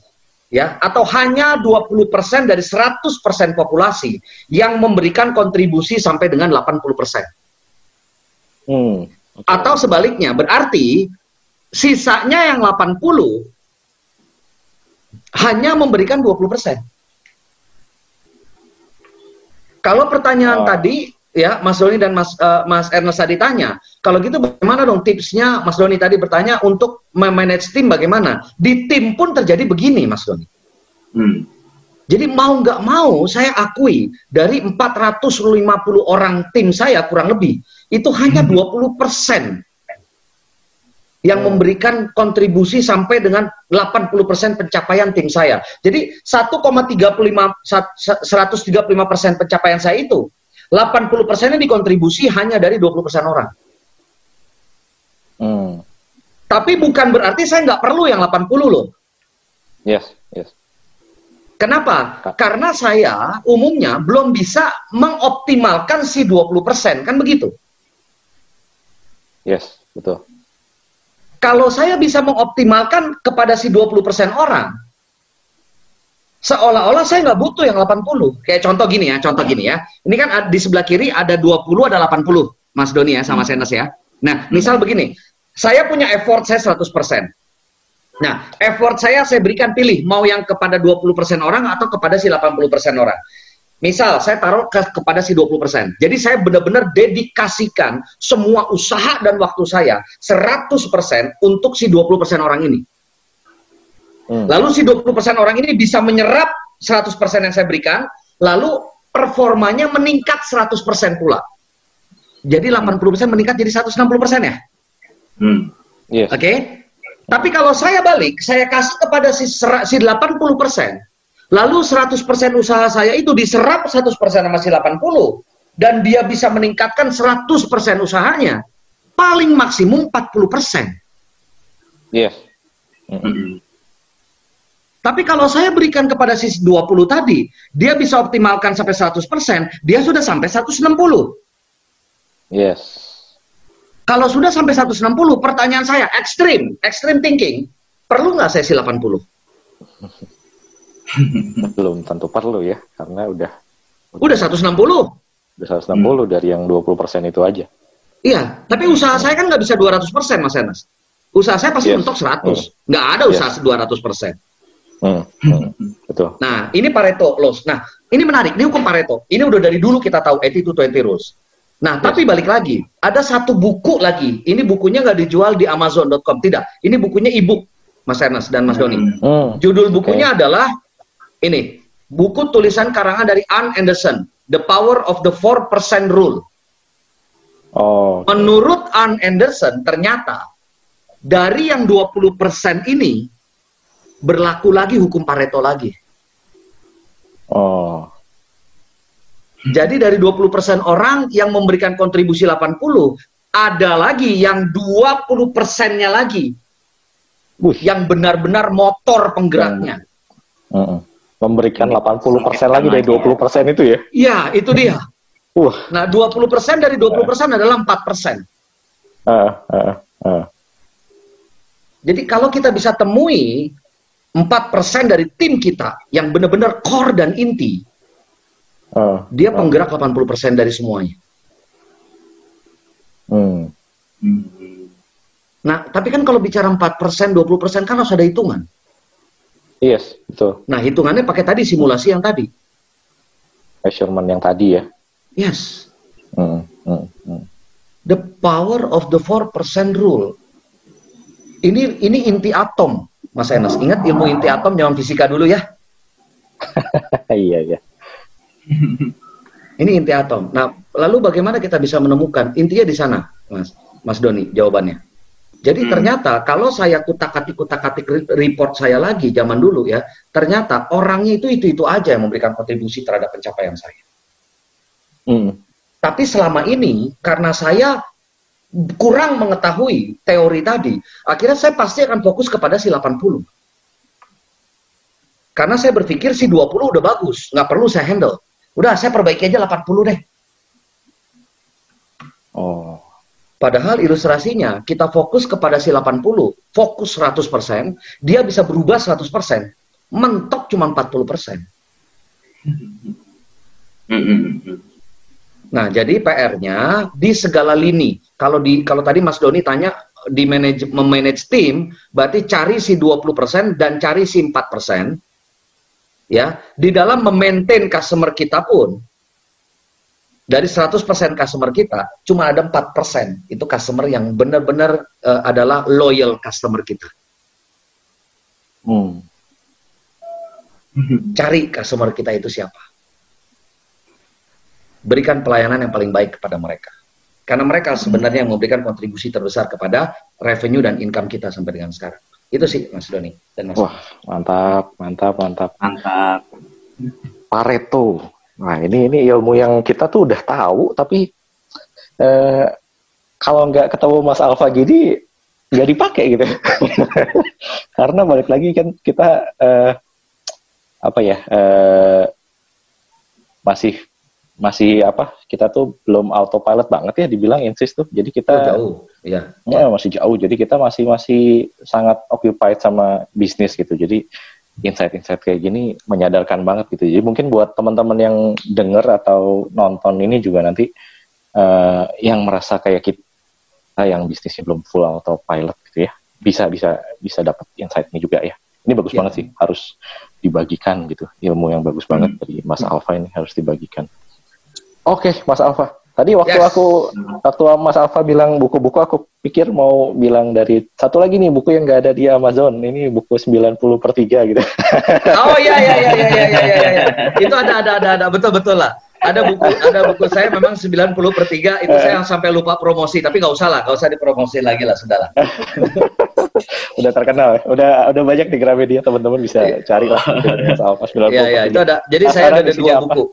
ya, atau hanya 20% dari 100% populasi yang memberikan kontribusi sampai dengan 80%. Atau sebaliknya, berarti sisanya yang 80 hanya memberikan 20%. Kalau pertanyaan tadi, ya Mas Doni dan Mas Ernest tadi tanya, kalau gitu bagaimana dong tipsnya? Mas Doni tadi bertanya untuk memanage tim bagaimana? Di tim pun terjadi begini, Mas Doni. Jadi mau nggak mau, saya akui dari 450 orang tim saya kurang lebih, itu hanya 20% yang memberikan kontribusi sampai dengan 80% pencapaian tim saya. Jadi 135% pencapaian saya itu 80%-nya dikontribusi hanya dari 20% orang. Tapi bukan berarti saya nggak perlu yang 80 loh. Yes. Kenapa? Karena saya umumnya belum bisa mengoptimalkan si 20%, kan begitu? Yes, betul. Kalau saya bisa mengoptimalkan kepada si 20% orang, seolah-olah saya nggak butuh yang 80. Kayak contoh gini ya. Ini kan di sebelah kiri ada 20, ada 80, Mas Doni ya, sama Senes ya. Nah, misal begini, saya punya effort saya 100%. Nah, effort saya berikan pilih, mau yang kepada 20% orang atau kepada si 80% orang. Misal, saya taruh kepada si 20%. Jadi, saya benar-benar dedikasikan semua usaha dan waktu saya 100% untuk si 20% orang ini. Lalu si 20% orang ini bisa menyerap 100% yang saya berikan, lalu performanya meningkat 100% pula. Jadi, 80% meningkat jadi 160% ya? Yes. Oke? Tapi kalau saya balik, saya kasih kepada si 80%, lalu 100% usaha saya itu diserap 100% sama si 80, dan dia bisa meningkatkan 100% usahanya, paling maksimum 40%. Yes. Tapi kalau saya berikan kepada si 20 tadi, dia bisa optimalkan sampai 100%, dia sudah sampai 160. Yes. Kalau sudah sampai 160, pertanyaan saya, extreme thinking, perlu nggak sesi 80? Belum tentu perlu ya, karena udah 160. Udah 160 dari yang 20% itu aja. Iya, tapi usaha saya kan nggak bisa 200%, Mas Enes. Usaha saya pasti mentok 100. Nggak ada usaha 200%. Betul. Nah, ini Pareto loss. Nah, ini menarik, ini hukum Pareto. Ini udah dari dulu kita tahu 80 to 20 rules. Nah, tapi balik lagi, ada satu buku lagi. Ini bukunya nggak dijual di Amazon.com, tidak. Ini bukunya e-book, Mas Ernest dan Mas Doni. Judul bukunya adalah ini, buku tulisan karangan dari Ann Anderson, The Power of the 4% Rule. Menurut Ann Anderson, ternyata dari yang 20% ini berlaku lagi hukum Pareto lagi. Jadi dari 20% orang yang memberikan kontribusi 80, ada lagi yang 20%-nya lagi yang benar-benar motor penggeraknya. Memberikan 80% lagi dari 20% itu ya? Iya, itu dia. Nah, 20% dari 20% adalah 4%. Jadi kalau kita bisa temui 4% dari tim kita yang benar-benar core dan inti, dia penggerak 80% dari semuanya. Nah, tapi kan kalau bicara 4%, 20% kan harus ada hitungan. Yes, betul. Nah, hitungannya pakai tadi simulasi yang tadi. Measurement yang tadi ya. Yes. The power of the 4% rule. Ini inti atom, Mas Enes. Ingat ilmu inti atom zaman fisika dulu ya? Iya. Ini inti atom. Nah, lalu bagaimana kita bisa menemukan? Intinya di sana, Mas Doni, jawabannya. Jadi ternyata kalau saya kutak-katik report saya lagi zaman dulu ya, ternyata orangnya itu aja yang memberikan kontribusi terhadap pencapaian saya. Tapi selama ini karena saya kurang mengetahui teori tadi, akhirnya saya pasti akan fokus kepada si 80. Karena saya berpikir si 20 udah bagus, nggak perlu saya handle. Udah, saya perbaiki aja 80 deh. Padahal ilustrasinya, kita fokus kepada si 80, fokus 100%, dia bisa berubah 100%, mentok cuma 40%. Nah, jadi PR-nya di segala lini. Kalau tadi Mas Doni tanya, di memanage tim, berarti cari si 20% dan cari si 4%. Ya, di dalam memaintain customer kita pun dari 100% customer kita cuma ada 4% itu customer yang benar-benar adalah loyal customer kita. Cari customer kita itu siapa, berikan pelayanan yang paling baik kepada mereka, karena mereka sebenarnya yang memberikan kontribusi terbesar kepada revenue dan income kita sampai dengan sekarang. Itu sih Mas Doni dan Mas. Wah, mantap. Pareto. Nah, ini ilmu yang kita tuh udah tahu, tapi kalau nggak ketemu Mas Alfa gini nggak dipakai gitu. Karena balik lagi kan kita masih kita tuh belum autopilot banget ya dibilang Insys tuh. Jadi kita jauh, ya. Masih jauh. Jadi kita masih sangat occupied sama bisnis gitu. Jadi insight-insight kayak gini menyadarkan banget gitu. Jadi mungkin buat teman-teman yang denger atau nonton ini juga nanti yang merasa kayak kita yang bisnisnya belum full autopilot gitu ya, bisa dapat insight ini juga ya. Ini bagus banget sih, harus dibagikan gitu. Ilmu yang bagus banget dari Mas Alfa ini harus dibagikan. Oke, Mas Alfa. Tadi waktu Mas Alfa bilang buku-buku, aku pikir mau bilang dari satu lagi nih buku yang nggak ada di Amazon. Ini buku 90/3 gitu. Oh iya. Itu ada. Betul lah. Ada buku saya memang 90/3 itu saya sampai lupa promosi, tapi nggak usah dipromosi lagi lah, sudahlah. Udah terkenal, udah banyak di Gramedia, teman-teman bisa cari lah. Mas Alfa 90/3. Iya, itu ada. Jadi saya ada 2 buku.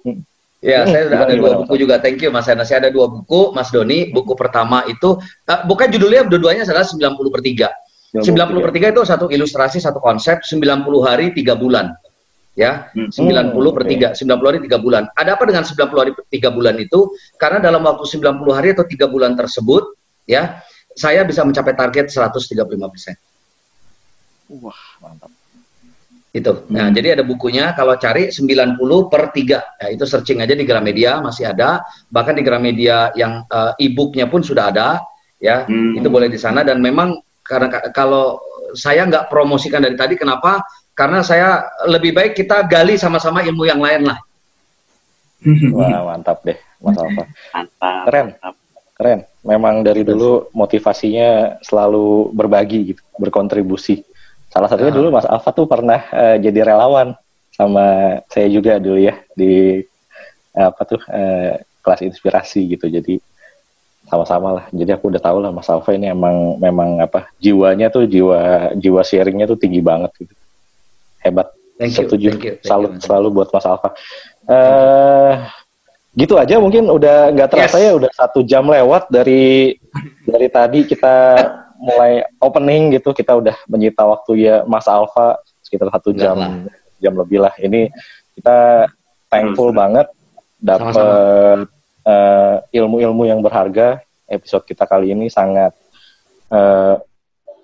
Ya, saya sudah ada 2 buku juga. Thank you, Mas Ernest. Saya ada 2 buku, Mas Doni. Buku pertama itu, bukan judulnya, dua-duanya adalah 90/3. 90/3 itu satu ilustrasi, satu konsep, 90 hari, 3 bulan. Ya, 90/3, 90 hari, 3 bulan. Ada apa dengan 90 hari, 3 bulan itu? Karena dalam waktu 90 hari atau 3 bulan tersebut, ya, saya bisa mencapai target 135%. Wah, mantap. Itu. Nah, jadi ada bukunya, kalau cari 90/3. Ya, itu searching aja di Gramedia, masih ada. Bahkan di Gramedia yang e-booknya pun sudah ada. Ya, itu boleh di sana. Dan memang karena kalau saya nggak promosikan dari tadi, kenapa? Karena saya lebih baik kita gali sama-sama ilmu yang lain lah. Wah, mantap deh, Mas Alfa. Mantap. Keren. Mantap. Keren. Memang dari dulu motivasinya selalu berbagi gitu, berkontribusi. Salah satunya dulu Mas Alfa tuh pernah jadi relawan sama saya juga dulu ya di kelas inspirasi gitu. Jadi sama-sama lah. Jadi aku udah tahu lah Mas Alfa ini memang jiwanya tuh jiwa sharingnya tuh tinggi banget gitu. Hebat. Setuju. Selalu buat Mas Alfa. Gitu aja mungkin udah nggak terasa ya udah 1 jam lewat dari tadi kita mulai opening gitu, kita udah menyita waktu ya Mas Alfa sekitar 1 jam lebih lah. Ini kita thankful banget dapat ilmu-ilmu yang berharga. Episode kita kali ini sangat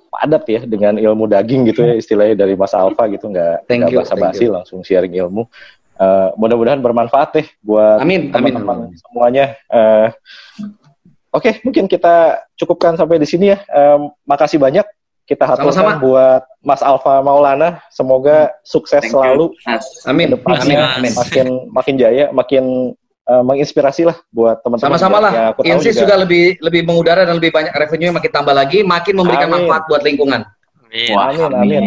padat ya dengan ilmu daging gitu ya istilahnya dari Mas Alfa gitu, nggak basa-basi langsung sharing ilmu. Mudah-mudahan bermanfaat deh buat teman-teman semuanya. Oke, mungkin kita cukupkan sampai di sini ya. Makasih banyak kita haturkan buat Mas Alfa Maulana. Semoga sukses selalu. Amin. Depannya makin jaya, makin menginspirasi lah buat teman-teman. Sama-sama lah. Insis juga lebih mengudara dan lebih banyak revenue makin tambah lagi, makin memberikan manfaat buat lingkungan. Amin.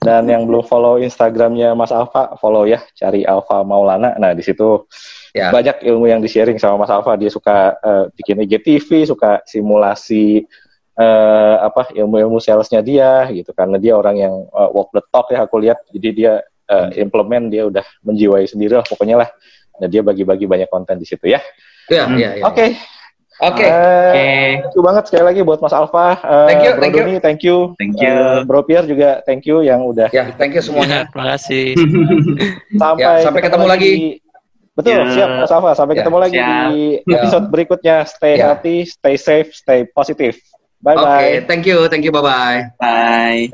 Dan yang belum follow Instagramnya Mas Alfa, follow ya, cari Alfa Maulana. Nah di situ banyak ilmu yang di-sharing sama Mas Alfa. Dia suka bikin IGTV, suka simulasi ilmu-ilmu salesnya dia gitu. Karena dia orang yang walk the talk ya aku lihat. Jadi dia implement, dia udah menjiwai sendiri lah pokoknya lah. Nah dia bagi-bagi banyak konten di situ ya. Oke. Thank you banget sekali lagi buat Mas Alfa. Thank you. Bro Pierre juga thank you yang udah. Ya, thank you semuanya. Terima kasih. Sampai ketemu lagi. Betul, siap Mas Alfa. Sampai ketemu lagi di episode berikutnya. Stay healthy, stay safe, stay positive. Bye bye. Thank you, bye bye. Bye.